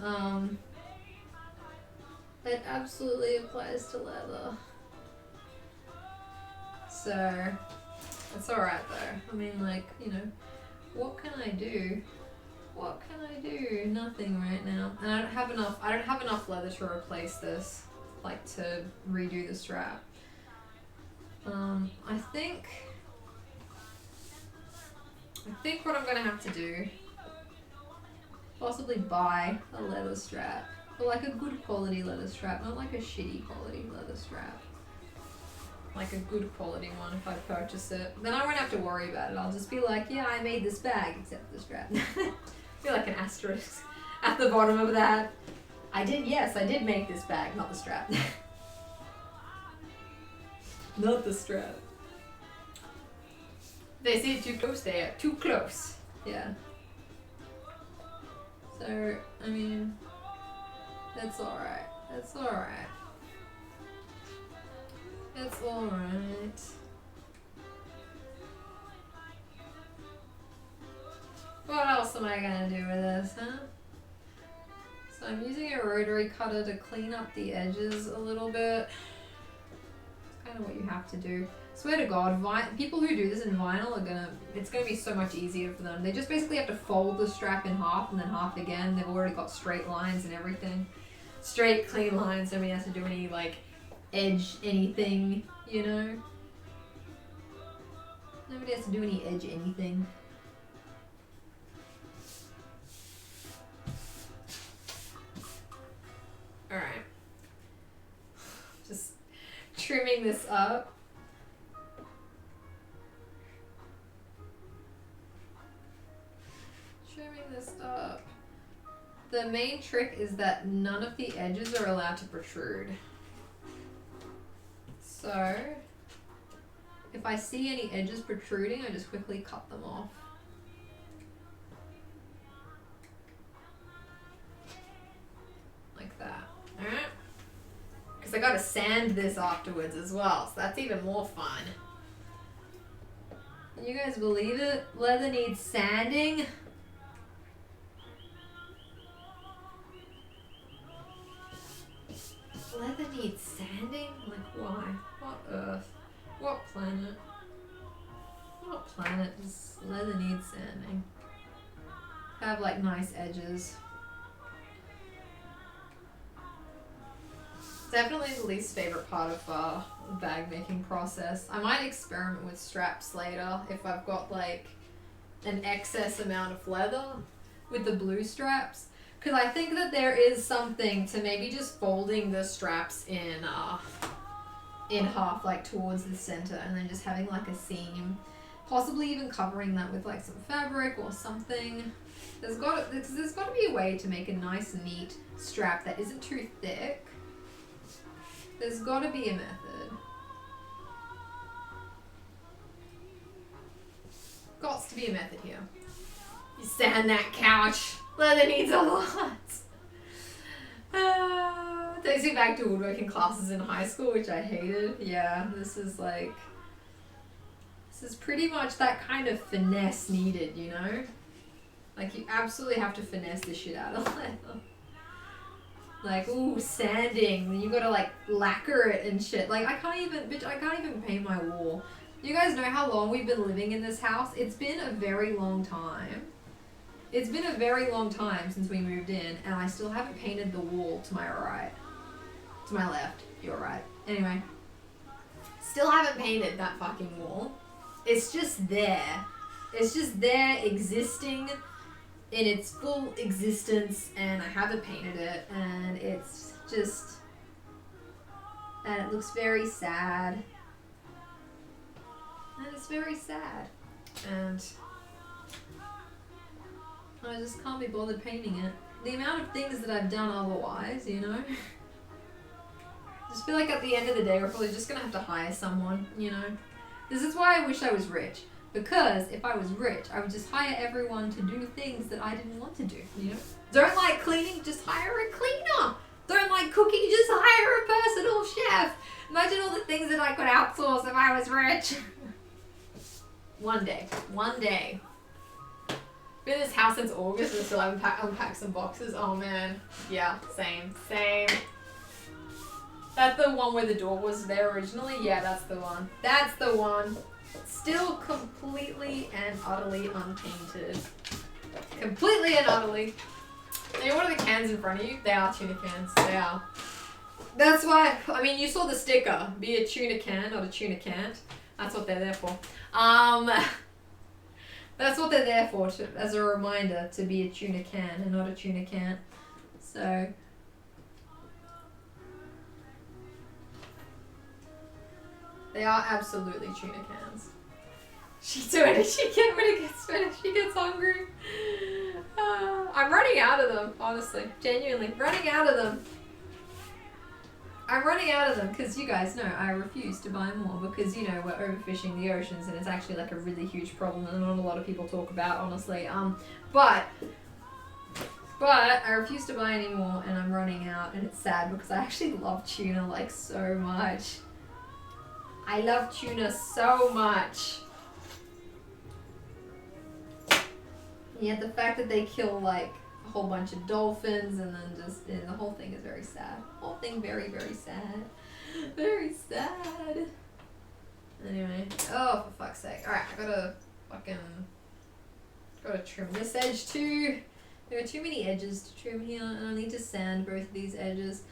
It absolutely applies to leather. So, it's alright though. I mean, like, you know, what can I do? What can I do? Nothing right now. And I don't have enough leather to replace this, like to redo the strap. I think what I'm gonna have to do, possibly buy a leather strap, but like a good quality leather strap, not like a shitty quality leather strap. Like a good quality one if I purchase it. Then I won't have to worry about it. I'll just be like, yeah, I made this bag except the strap. Feel like an asterisk at the bottom of that. I did make this bag, not the strap. Not the strap. They say too close there. Too close. Yeah. So, I mean, that's alright. That's alright. It's alright. What else am I gonna do with this, huh? So I'm using a rotary cutter to clean up the edges a little bit. It's kind of what you have to do. Swear to God, people who do this in vinyl it's gonna be so much easier for them. They just basically have to fold the strap in half and then half again. They've already got straight lines and everything. Straight, clean lines. Nobody has to do any, like, edge anything, you know? Nobody has to do any edge anything. Alright. Just trimming this up. Trimming this up. The main trick is that none of the edges are allowed to protrude. So, if I see any edges protruding, I just quickly cut them off. Like that. Alright? Because I gotta sand this afterwards as well, so that's even more fun. Can you guys believe it? Leather needs sanding. Leather needs sanding? Like, why? What earth? What planet? What planet does leather need sanding? Have, like, nice edges. Definitely the least favorite part of the bag making process. I might experiment with straps later if I've got, like, an excess amount of leather with the blue straps. Because I think that there is something to maybe just folding the straps in half, like towards the center, and then just having like a seam, possibly even covering that with like some fabric or something. There's got to be a way to make a nice, neat strap that isn't too thick. There's got to be a method. Gots to be a method here. You sand that couch. Leather needs a lot. Takes me back to woodworking classes in high school, which I hated. Yeah, this is pretty much that kind of finesse needed, you know? Like, you absolutely have to finesse the shit out of leather. Like, ooh, sanding. You gotta, like, lacquer it and shit. Like, I can't even paint my wall. You guys know how long we've been living in this house? It's been a very long time. It's been a very long time since we moved in, and I still haven't painted the wall to my right. To my left. You're right. Anyway. Still haven't painted that fucking wall. It's just there. It's just there existing in its full existence, and I haven't painted it, and it's just... And it looks very sad. And it's very sad. And... I just can't be bothered painting it. The amount of things that I've done otherwise, you know? Just feel like at the end of the day, we're probably just gonna have to hire someone, you know? This is why I wish I was rich. Because if I was rich, I would just hire everyone to do things that I didn't want to do, you know? Don't like cleaning? Just hire a cleaner. Don't like cooking? Just hire a personal chef. Imagine all the things that I could outsource if I was rich. One day. Been in this house since August and still haven't unpacked some boxes. Oh man. Yeah, same. That's the one where the door was there originally? Yeah, that's the one. That's the one. Still completely and utterly untainted. Completely and utterly. And what are the cans in front of you? They are tuna cans. They are. That's why, I mean, you saw the sticker. Be a tuna can, not a tuna can't. That's what they're there for. That's what they're there for, as a reminder to be a tuna can and not a tuna can't. So... they are absolutely tuna cans. She's doing a chicken when it gets finished. She gets hungry. I'm running out of them, honestly. Genuinely. Running out of them. I'm running out of them because you guys know I refuse to buy more because, you know, we're overfishing the oceans and it's actually like a really huge problem that not a lot of people talk about, honestly. But I refuse to buy any more and I'm running out and it's sad because I actually love tuna like so much. I love tuna so much. Yeah, the fact that they kill like a whole bunch of dolphins and then just the whole thing is very sad. Whole thing very, very sad. Very sad. Anyway. Oh, for fuck's sake. Alright, I gotta trim this edge too. There are too many edges to trim here and I need to sand both of these edges.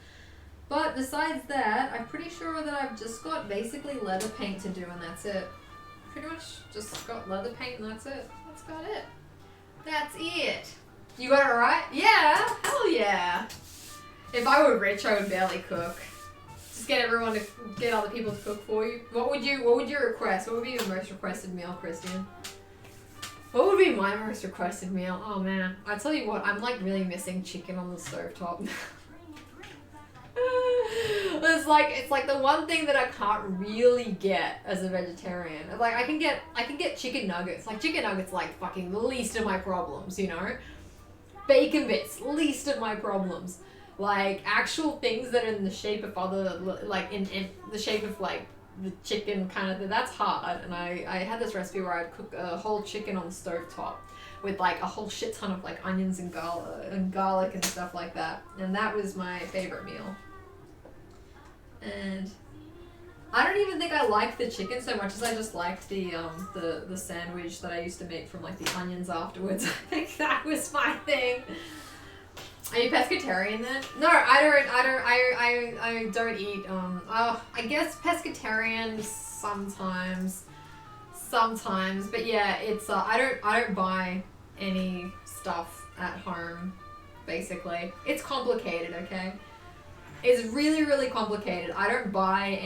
But besides that, I'm pretty sure that I've just got basically leather paint to do and that's it. Pretty much just got leather paint and that's it. That's about it. That's it. You got it right? Yeah, hell yeah. If I were rich, I would barely cook. Just get everyone to get other people to cook for you. What would you request? What would be your most requested meal, Christian? What would be my most requested meal? Oh man, I tell you what, I'm like really missing chicken on the stovetop. It's like the one thing that I can't really get as a vegetarian. Like I can get chicken nuggets. Like chicken nuggets like fucking the least of my problems, you know? Bacon bits, least of my problems. Like actual things that are in the shape of other, like in the shape of like the chicken kind of thing, that's hard. And I had this recipe where I'd cook a whole chicken on the stovetop with like a whole shit ton of like onions and garlic and stuff like that. And that was my favorite meal. And I don't even think I like the chicken so much as I just liked the sandwich that I used to make from like the onions afterwards. I think that was my thing. Are you pescatarian then? No, I don't eat I guess pescatarian sometimes, but yeah, it's I don't buy any stuff at home basically. It's complicated, okay? It's really, really complicated. I don't buy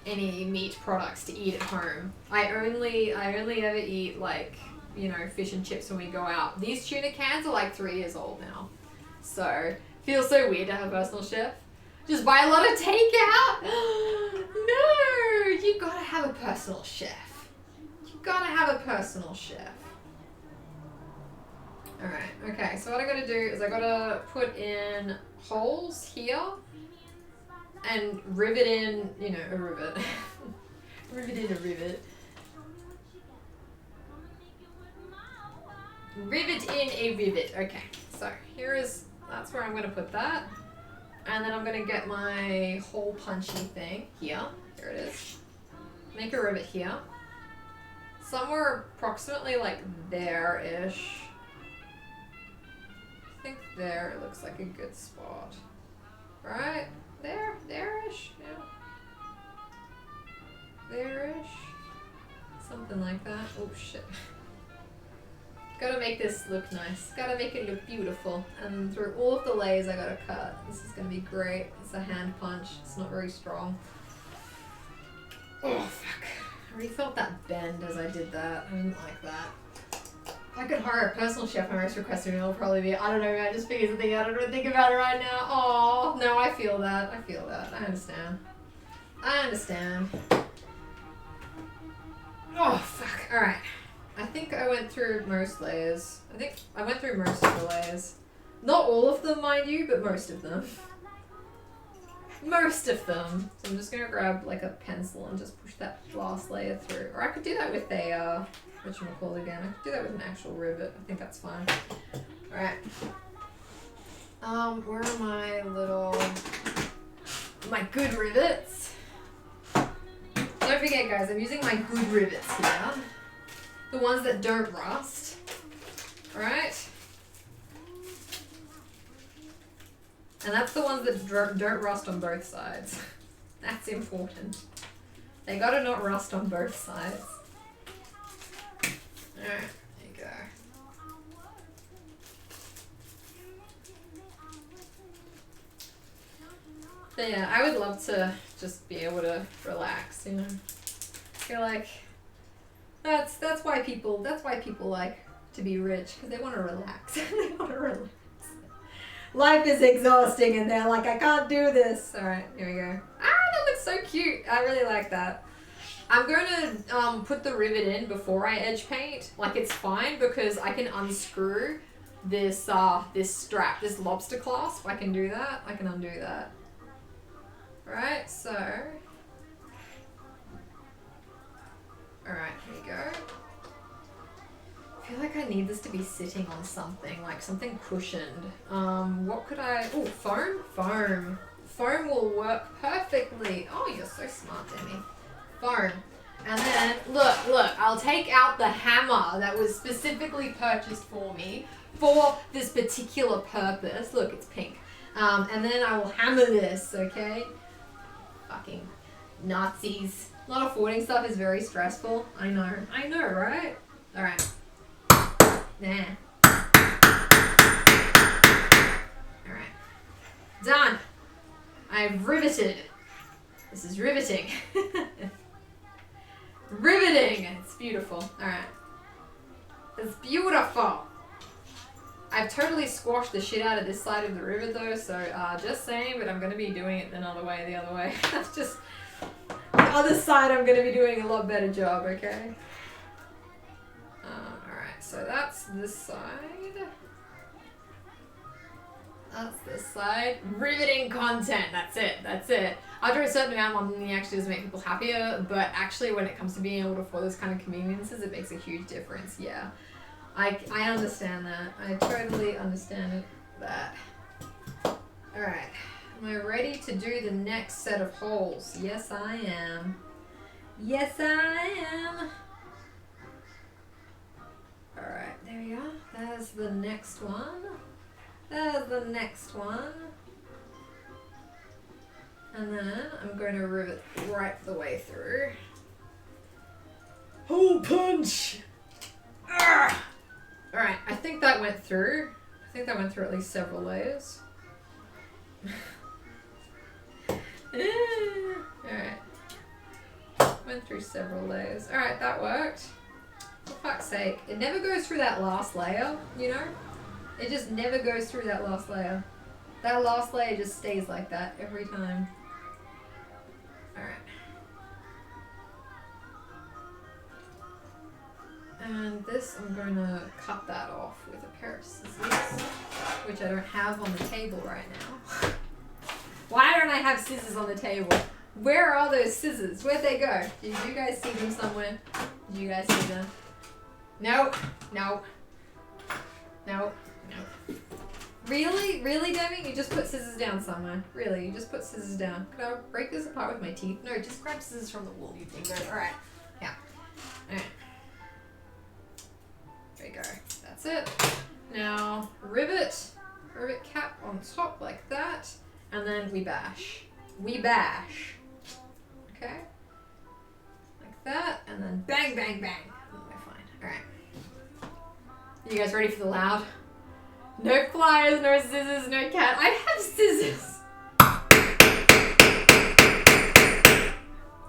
any meat products to eat at home. I only ever eat like, you know, fish and chips when we go out. These tuna cans are like 3 years old now. So, feels so weird to have a personal chef. Just buy a lot of takeout. No, you gotta have a personal chef. You gotta have a personal chef. Alright, okay, so what I gotta do is I gotta put in holes here and rivet in, you know, a rivet. Rivet in a rivet. Rivet in a rivet. Okay, so that's where I'm gonna put that. And then I'm gonna get my hole punchy thing here. Here it is. Make a rivet here. Somewhere approximately like there-ish. I think there looks like a good spot. Right? There-ish? Yeah. There-ish? Something like that. Oh shit. Gotta make this look nice. Gotta make it look beautiful. And through all of the layers I gotta cut. This is gonna be great. It's a hand punch. It's not very strong. Oh fuck. I already felt that bend as I did that. I didn't like that. If I could hire a personal chef, my most requested meal would probably be, I don't know, I just figured something out. I don't even think about it right now. Oh no, I feel that. I feel that. I understand. I understand. Oh fuck. Alright. I think I went through most layers. I think I went through most of the layers. Not all of them, mind you, but most of them. Most of them. So I'm just gonna grab like a pencil and just push that last layer through. Or I could do that with a whatchamacallit again. I could do that with an actual rivet. I think that's fine. Alright. Where are my good rivets? Don't forget, guys, I'm using my good rivets here. The ones that don't rust. Alright? And that's the ones that don't rust on both sides. That's important. They gotta not rust on both sides. Alright, there you go. But yeah, I would love to just be able to relax, you know. I feel like that's why people like to be rich, because they want to relax. They want to relax. Life is exhausting and they're like, I can't do this. Alright, here we go. Ah, that looks so cute. I really like that. I'm going to put the rivet in before I edge paint. Like, it's fine because I can unscrew this this strap, this lobster clasp. I can do that. I can undo that. Alright, so. Alright, here we go. I feel like I need this to be sitting on something, like something cushioned. What could I... Oh, foam? Foam. Foam will work perfectly. Oh, you're so smart, Demi. Foam. And then, look, I'll take out the hammer that was specifically purchased for me for this particular purpose. Look, it's pink. And then I will hammer this, okay? Fucking Nazis. A lot of forwarding stuff is very stressful. I know, right? Alright. Nah. Alright. Done. I've riveted. This is riveting. Riveting! It's beautiful. Alright. It's beautiful. I've totally squashed the shit out of this side of the rivet though, so just saying, but I'm going to be doing it the other way. That's just... The other side I'm going to be doing a lot better job, okay? Alright, so that's this side. That's this side. Riveting content. That's it. After a certain amount, money actually does make people happier, but actually when it comes to being able to afford those kind of conveniences, it makes a huge difference. Yeah. I understand that. I totally understand that. Alright. Am I ready to do the next set of holes? Yes, I am. Yes, I am. Alright, there we go. There's the next one. There's the next one. And then I'm going to rivet right the way through. Hole punch! Ah! Alright, I think that went through. I think that went through at least several layers. Alright. Went through several layers. Alright, that worked. For fuck's sake. It never goes through that last layer, you know? It just never goes through that last layer. That last layer just stays like that every time. Alright. And this, I'm going to cut that off with a pair of scissors, which I don't have on the table right now. Why don't I have scissors on the table? Where are those scissors? Where'd they go? Did you guys see them somewhere? Did you guys see them? Nope. Nope. Nope. Nope. Really? Really, Demi? You just put scissors down somewhere. Really? You just put scissors down. Could I break this apart with my teeth? No, just grab scissors from the wall, you dingo. Alright. Yeah. Alright. There you go. That's it. Now, rivet cap on top like that. And then we bash. We bash. Okay? Like that. And then bang, bang, bang. Oh, we're fine. Alright. You guys ready for the loud? No pliers, no scissors, no cat. I have scissors.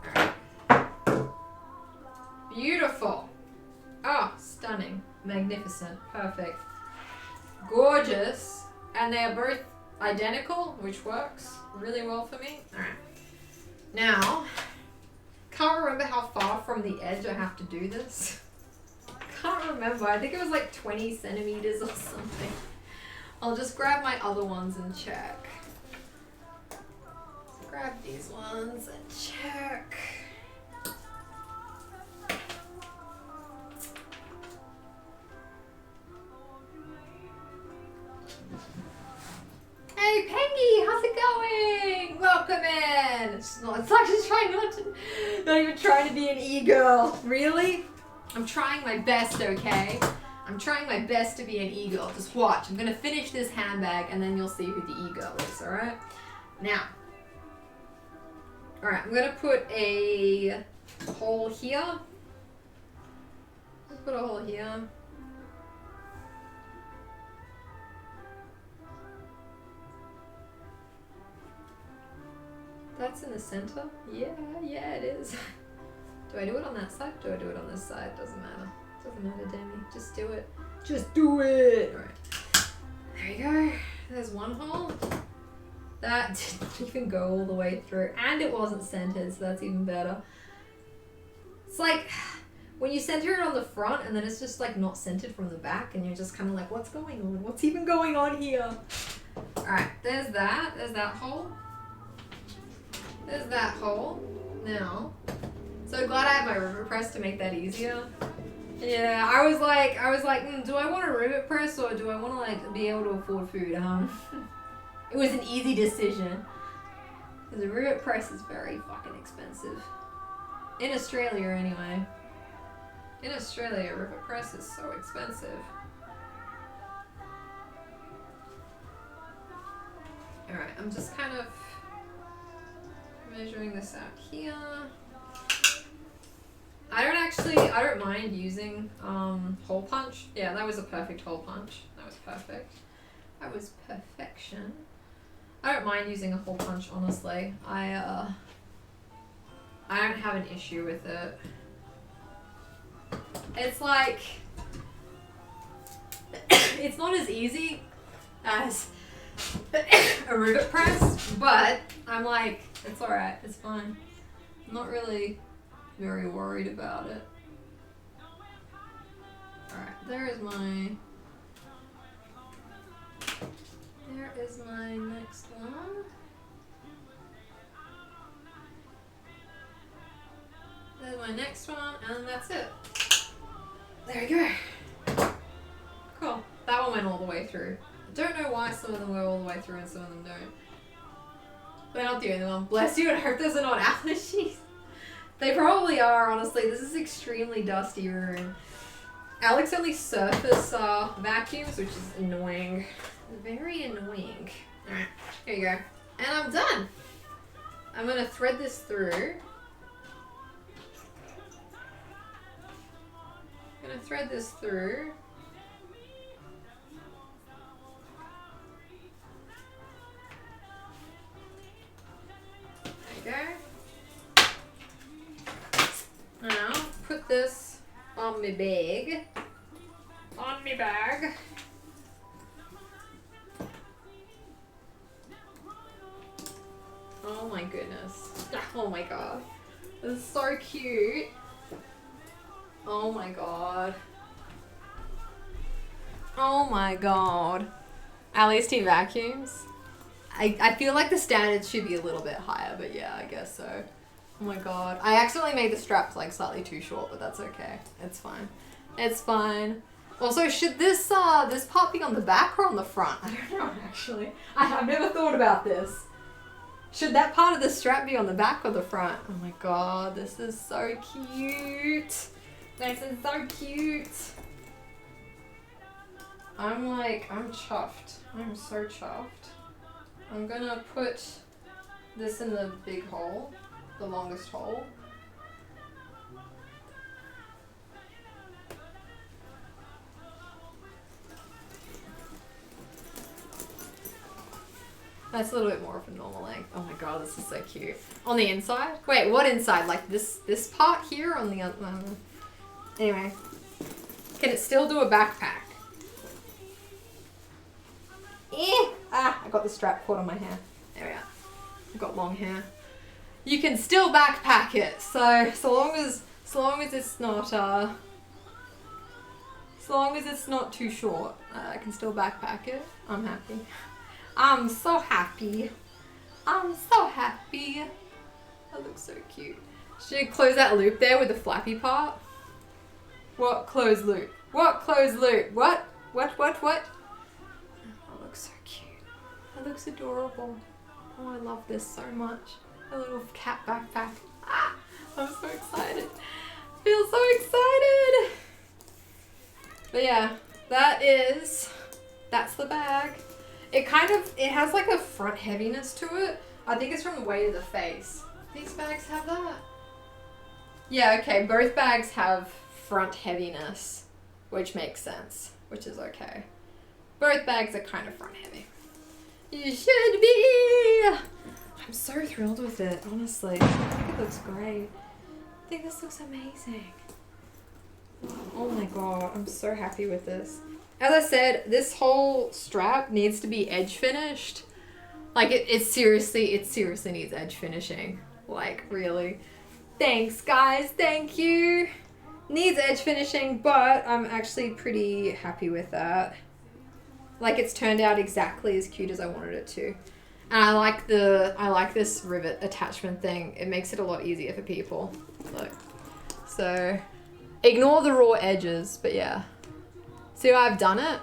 Alright. Beautiful. Oh, stunning. Magnificent. Perfect. Gorgeous. And they are both identical, which works really well for me. Alright. Now, can't remember how far from the edge I have to do this. Can't remember. I think it was like 20 centimeters or something. I'll just grab my other ones and check. So grab these ones and check. again. It's like just trying not even trying to be an e-girl. Really? I'm trying my best, okay? I'm trying my best to be an e-girl. Just watch. I'm gonna finish this handbag and then you'll see who the e-girl is, alright? Now. Alright, I'm gonna put a hole here. Let's put a hole here. That's in the center? Yeah, it is. Do I do it on that side? Do I do it on this side? Doesn't matter. Doesn't matter, Demi. Just do it. Just do it! Alright. There you go. There's one hole. That didn't even go all the way through. And it wasn't centered, so that's even better. It's like when you center it on the front and then it's just like not centered from the back and you're just kind of like, what's going on? What's even going on here? Alright, there's that. There's that hole. There's that hole. Now, so glad I have my rivet press to make that easier. Yeah, I was like, do I want a rivet press or do I want to like be able to afford food? It was an easy decision. Because a rivet press is very fucking expensive. In Australia anyway. In Australia, a rivet press is so expensive. Alright, I'm just kind of measuring this out here. I don't mind using hole punch. Yeah, that was a perfect hole punch. That was perfect. That was perfection. I don't mind using a hole punch, honestly. I don't have an issue with it. It's like it's not as easy as a rivet press, but I'm like, it's alright, it's fine. I'm not really very worried about it. Alright, there is my next one. There's my next one, and that's it. There you go. Cool. That one went all the way through. I don't know why some of them go all the way through and some of them don't. They're not the only one. Bless you, and I hope those are not allergies. They probably are, honestly. This is extremely dusty room. Alex only surface vacuums, which is annoying. Very annoying. Alright, here you go. And I'm done. I'm gonna thread this through. There you go. Now, put this on my bag. Oh my goodness. Oh my god. This is so cute. Oh my god. Oh my god. At least he vacuums. I feel like the standards should be a little bit higher, but yeah, I guess so. Oh my god. I accidentally made the straps like slightly too short, but that's okay. It's fine. It's fine. Also, should this part be on the back or on the front? I don't know, actually. I've never thought about this. Should that part of the strap be on the back or the front? Oh my god, this is so cute. This is so cute. I'm chuffed. I'm so chuffed. I'm gonna put this in the big hole, the longest hole. That's a little bit more of a normal length. Oh my god, this is so cute. On the inside? Wait, what inside? Like this part here on the other? Anyway. Can it still do a backpack? I got the strap caught on my hair. There we are. I've got long hair. You can still backpack it. So long as it's not too short, I can still backpack it. I'm happy. I'm so happy. I'm so happy. That looks so cute. Should I close that loop there with the flappy part? What closed loop? What closed loop? What? What? That looks so cute. That looks adorable. Oh, I love this so much. A little cat backpack. Ah, I'm so excited. I feel so excited. But yeah, that's the bag. It has like a front heaviness to it. I think it's from the weight of the face. These bags have that? Yeah, okay, both bags have front heaviness, which makes sense, which is okay. Both bags are kind of front heavy. You should be! I'm so thrilled with it, honestly. I think it looks great. I think this looks amazing. Oh my god, I'm so happy with this. As I said, this whole strap needs to be edge finished. Like it seriously needs edge finishing. Like really. Thanks guys, thank you. Needs edge finishing, but I'm actually pretty happy with that. Like it's turned out exactly as cute as I wanted it to. And I like this rivet attachment thing. It makes it a lot easier for people. Look. So ignore the raw edges, but yeah. See how I've done it?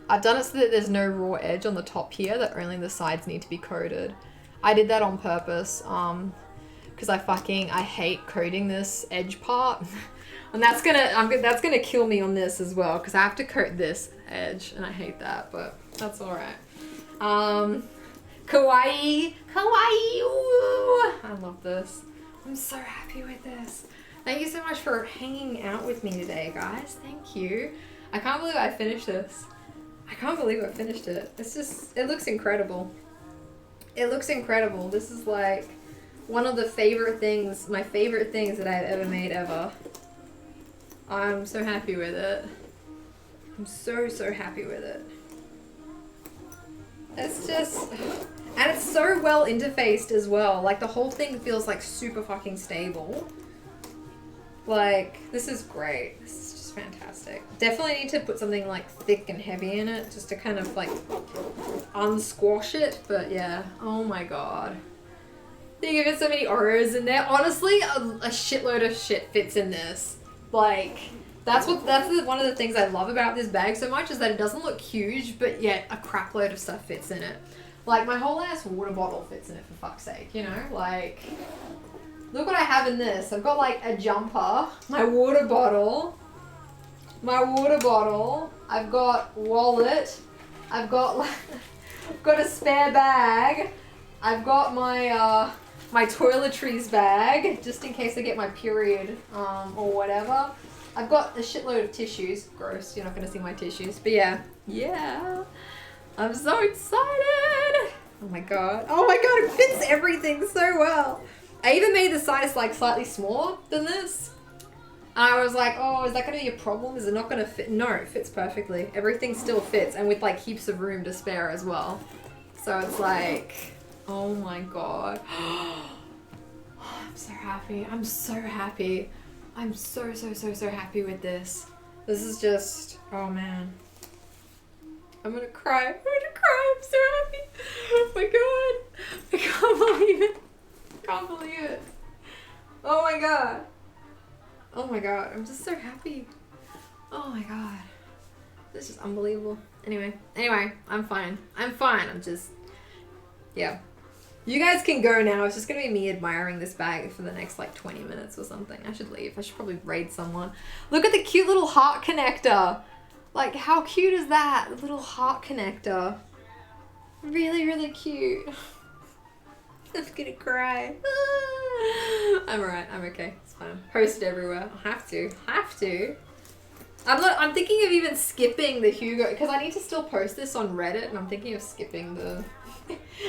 I've done it so that there's no raw edge on the top here, that only the sides need to be coated. I did that on purpose, because I hate coating this edge part. And that's gonna kill me on this as well, because I have to coat this edge, and I hate that, but that's alright. Kawaii! Kawaii! Ooh. I love this. I'm so happy with this. Thank you so much for hanging out with me today, guys. Thank you. I can't believe I finished this. I can't believe I finished it. It looks incredible. It looks incredible. This is like one of the my favorite things that I've ever made ever. I'm so happy with it. I'm so happy with it. It's just, and it's so well interfaced as well. Like the whole thing feels like super fucking stable. Like, this is great. This is just fantastic. Definitely need to put something like thick and heavy in it just to kind of like unsquash it. But yeah, oh my god. They give it so many Oreos in there. Honestly, a shitload of shit fits in this. Like, that's one of the things I love about this bag so much, is that it doesn't look huge, but yet a crap load of stuff fits in it. Like, my whole ass water bottle fits in it, for fuck's sake, you know? Like, look what I have in this. I've got like a jumper, my water bottle, I've got wallet, I've got a spare bag, I've got my my toiletries bag, just in case I get my period, or whatever. I've got a shitload of tissues. Gross, you're not gonna see my tissues. But yeah. I'm so excited. Oh my god, it fits everything so well. I even made the size like slightly smaller than this. And I was like, oh, is that gonna be a problem? Is it not gonna fit? No, it fits perfectly. Everything still fits, and with like heaps of room to spare as well. So it's like, oh my god. I'm so happy. I'm so happy. I'm so happy with this. This is just, oh man. I'm gonna cry. I'm so happy. Oh my god. I can't believe it. I can't believe it. Oh my god. Oh my god. I'm just so happy. Oh my god. This is unbelievable. Anyway, I'm fine. I'm just, yeah. You guys can go now. It's just gonna be me admiring this bag for the next like 20 minutes or something. I should leave. I should probably raid someone. Look at the cute little heart connector. Like, how cute is that? The little heart connector. Really cute. I'm gonna cry. I'm alright. I'm okay. It's fine. Post it everywhere. I have to. I'm thinking of even skipping the Hugo, because I need to still post this on Reddit, and I'm thinking of skipping the...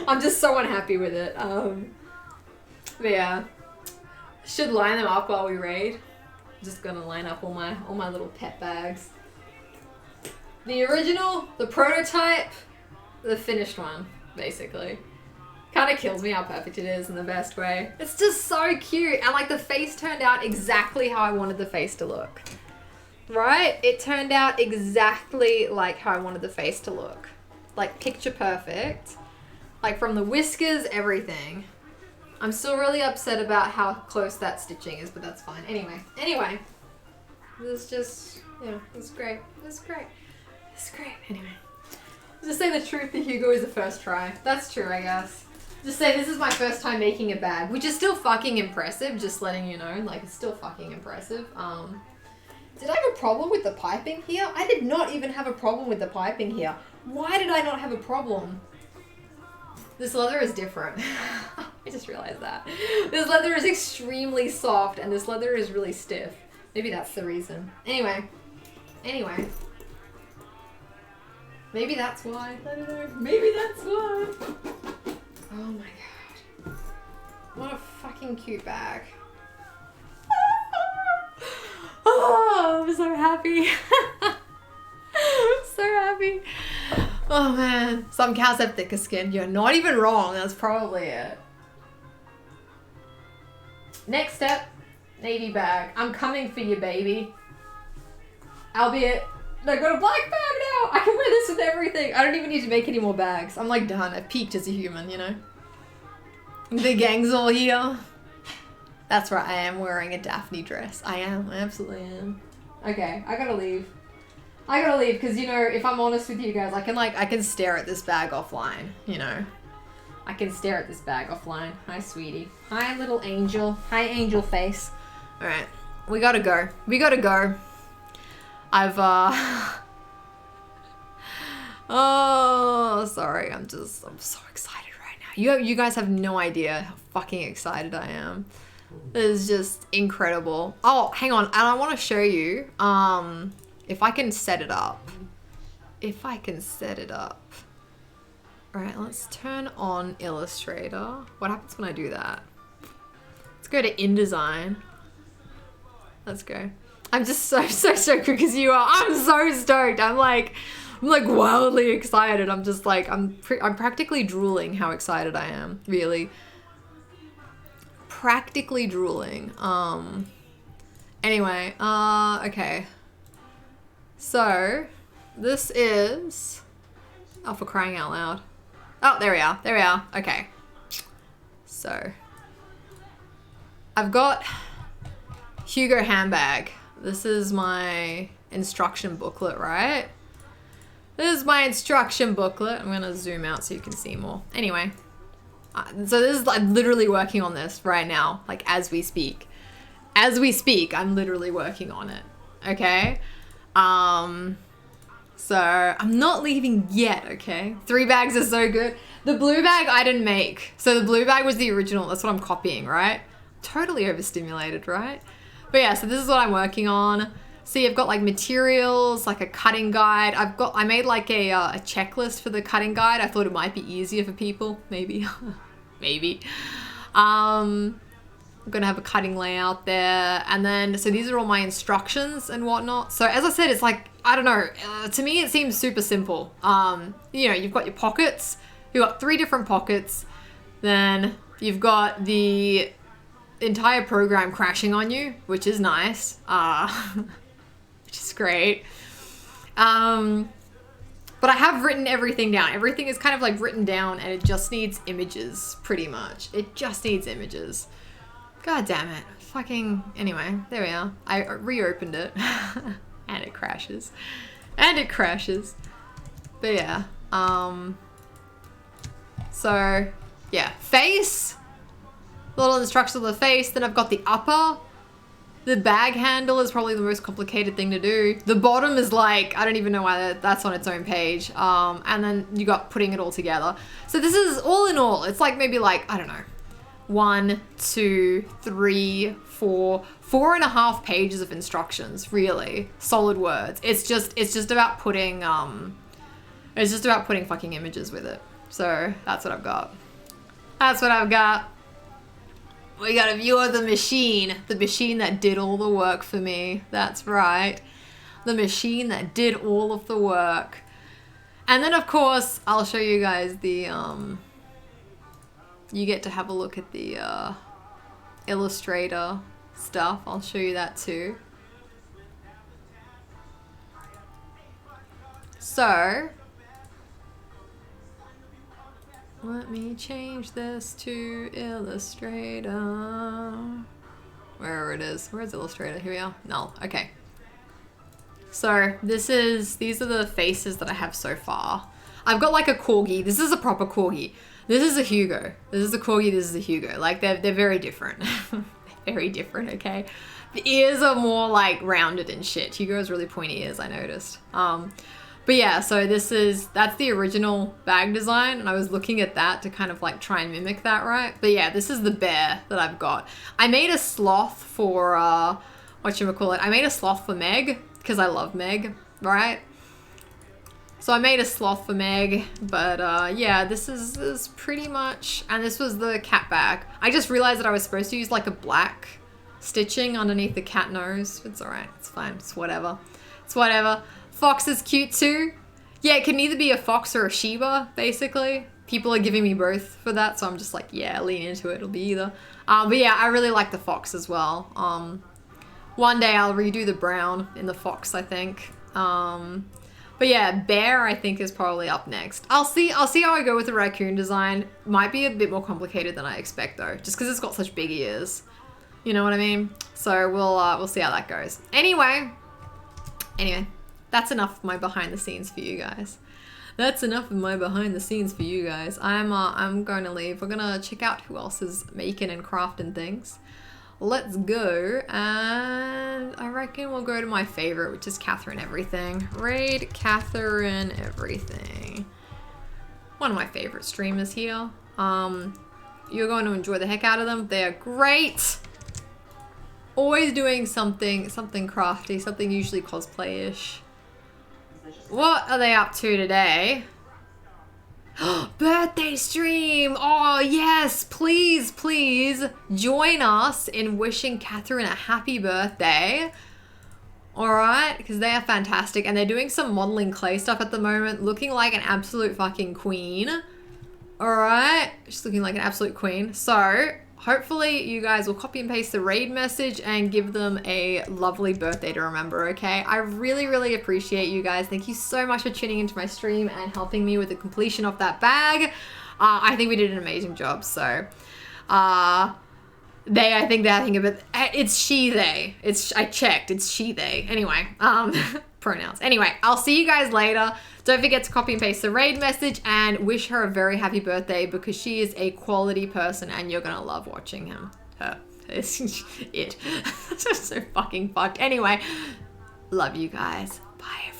I'm just so unhappy with it. But yeah. Should line them up while we raid. I'm just gonna line up all my little pet bags. The original, the prototype, the finished one, basically. Kind of kills me how perfect it is in the best way. It's just so cute. And like the face turned out exactly how I wanted the face to look. Right? It turned out exactly like how I wanted the face to look. Like picture perfect. Like from the whiskers, everything. I'm still really upset about how close that stitching is, but that's fine. Anyway. This is just, yeah, it's great. It's great. Anyway. To say the truth, the Hugo is the first try. That's true, I guess. Just say this is my first time making a bag, which is still fucking impressive, just letting you know, like it's still fucking impressive. Did I have a problem with the piping here? I did not even have a problem with the piping here. Why did I not have a problem? This leather is different. I just realized that. This leather is extremely soft and this leather is really stiff. Maybe that's the reason. Anyway. Maybe that's why. I don't know. Maybe that's why. Oh my god. What a fucking cute bag. Oh, I'm so happy. I'm so happy. Oh man. Some cows have thicker skin. You're not even wrong. That's probably it. Next step, navy bag. I'm coming for you, baby. Albeit, I got a black bag now. I can wear this with everything. I don't even need to make any more bags. I'm like done. I've peaked as a human, you know? The gang's all here. That's right, I am wearing a Daphne dress. I am, I absolutely am. Okay, I gotta leave. I gotta leave because, you know, if I'm honest with you guys, I can stare at this bag offline, you know? I can stare at this bag offline. Hi, sweetie. Hi, little angel. Hi, angel face. All right, we gotta go. We gotta go. Oh, sorry. I'm so excited right now. You guys have no idea how fucking excited I am. It is just incredible. Oh, hang on. And I want to show you, if I can set it up. If I can set it up. All right, let's turn on Illustrator. What happens when I do that? Let's go to InDesign. Let's go. I'm just so stoked because you are. I'm so stoked. I'm like wildly excited. I'm just like, I'm practically drooling how excited I am, really. Practically drooling. Anyway, okay. So, this is, oh, for crying out loud. Oh, there we are. There we are. Okay. So, I've got Hugo handbag. This is my instruction booklet, right? This is my instruction booklet. I'm gonna zoom out so you can see more. Anyway, so this is, I'm literally working on this right now, like as we speak. As we speak, I'm literally working on it, okay? So I'm not leaving yet, okay? 3 bags are so good. The blue bag I didn't make. So the blue bag was the original, that's what I'm copying, right? Totally overstimulated, right? But yeah, so this is what I'm working on. See, I've got like materials, like a cutting guide. I made like a checklist for the cutting guide. I thought it might be easier for people, maybe, maybe. I'm gonna have a cutting layout there. And then, so these are all my instructions and whatnot. So as I said, it's like, I don't know, to me it seems super simple. You know, you've got your pockets. You've got 3 different pockets. Then you've got the entire program crashing on you, which is nice. Which is great. But I have written everything down. Everything is kind of like written down and it just needs images, pretty much. It just needs images. God damn it. Fucking, anyway, there we are. I reopened it and it crashes. And it crashes. But yeah, so yeah, face, little instructions on the face. Then I've got the upper. The bag handle is probably the most complicated thing to do. The bottom is like, I don't even know why that's on its own page. And then you got putting it all together. So this is all in all, it's like maybe like, I don't know, 1, 2, 3, 4, 4.5 pages of instructions, really. Solid words. It's just about putting, fucking images with it. So that's what I've got. That's what I've got. We got a view of the machine that did all the work for me. That's right. The machine that did all of the work. And then of course, I'll show you guys the, you get to have a look at the Illustrator stuff. I'll show you that too. So, let me change this to Illustrator. Wherever it is. Where's Illustrator? Here we are. No. Okay. So these are the faces that I have so far. I've got like a corgi. This is a proper corgi. This is a Hugo. This is a Corgi, this is a Hugo. Like, they're very different. Very different, okay? The ears are more, like, rounded and shit. Hugo has really pointy ears, I noticed. But yeah, so that's the original bag design, and I was looking at that to kind of, like, try and mimic that, right? But yeah, this is the bear that I've got. I made a sloth for, whatchamacallit? I made a sloth for Meg, because I love Meg, right? So I made a sloth for Meg, but yeah, this is pretty much, and this was the cat bag. I just realized that I was supposed to use like a black stitching underneath the cat nose. It's alright, it's fine, it's whatever. It's whatever. Fox is cute too. Yeah, it can either be a fox or a Shiba, basically. People are giving me both for that, so I'm just like, yeah, lean into it, it'll be either. But yeah, I really like the fox as well. One day I'll redo the brown in the fox, I think. But yeah, bear I think is probably up next. I'll see how I go with the raccoon design. Might be a bit more complicated than I expect though, just because it's got such big ears. You know what I mean? So we'll see how that goes. Anyway, that's enough of my behind the scenes for you guys. That's enough of my behind the scenes for you guys. I'm going to leave. We're gonna check out who else is making and crafting things. Let's go, and I reckon we'll go to my favorite, which is Catherine Everything. Raid Catherine Everything. One of my favorite streamers here. You're going to enjoy the heck out of them. They are great. Always doing something crafty, something usually cosplay-ish. What are they up to today? Birthday stream! Oh yes, please join us in wishing Catherine a happy birthday. Alright, because they are fantastic and they're doing some modeling clay stuff at the moment, looking like an absolute fucking queen. Alright, she's looking like an absolute queen. So hopefully you guys will copy and paste the raid message and give them a lovely birthday to remember, okay? I really appreciate you guys. Thank you so much for tuning into my stream and helping me with the completion of that bag. I think we did an amazing job, so I think a bit, it's she, they. I checked, it's she, they. Anyway, pronouns. Anyway, I'll see you guys later. Don't forget to copy and paste the raid message and wish her a very happy birthday because she is a quality person and you're gonna love watching her. It's so fucking fucked. Anyway, love you guys. Bye.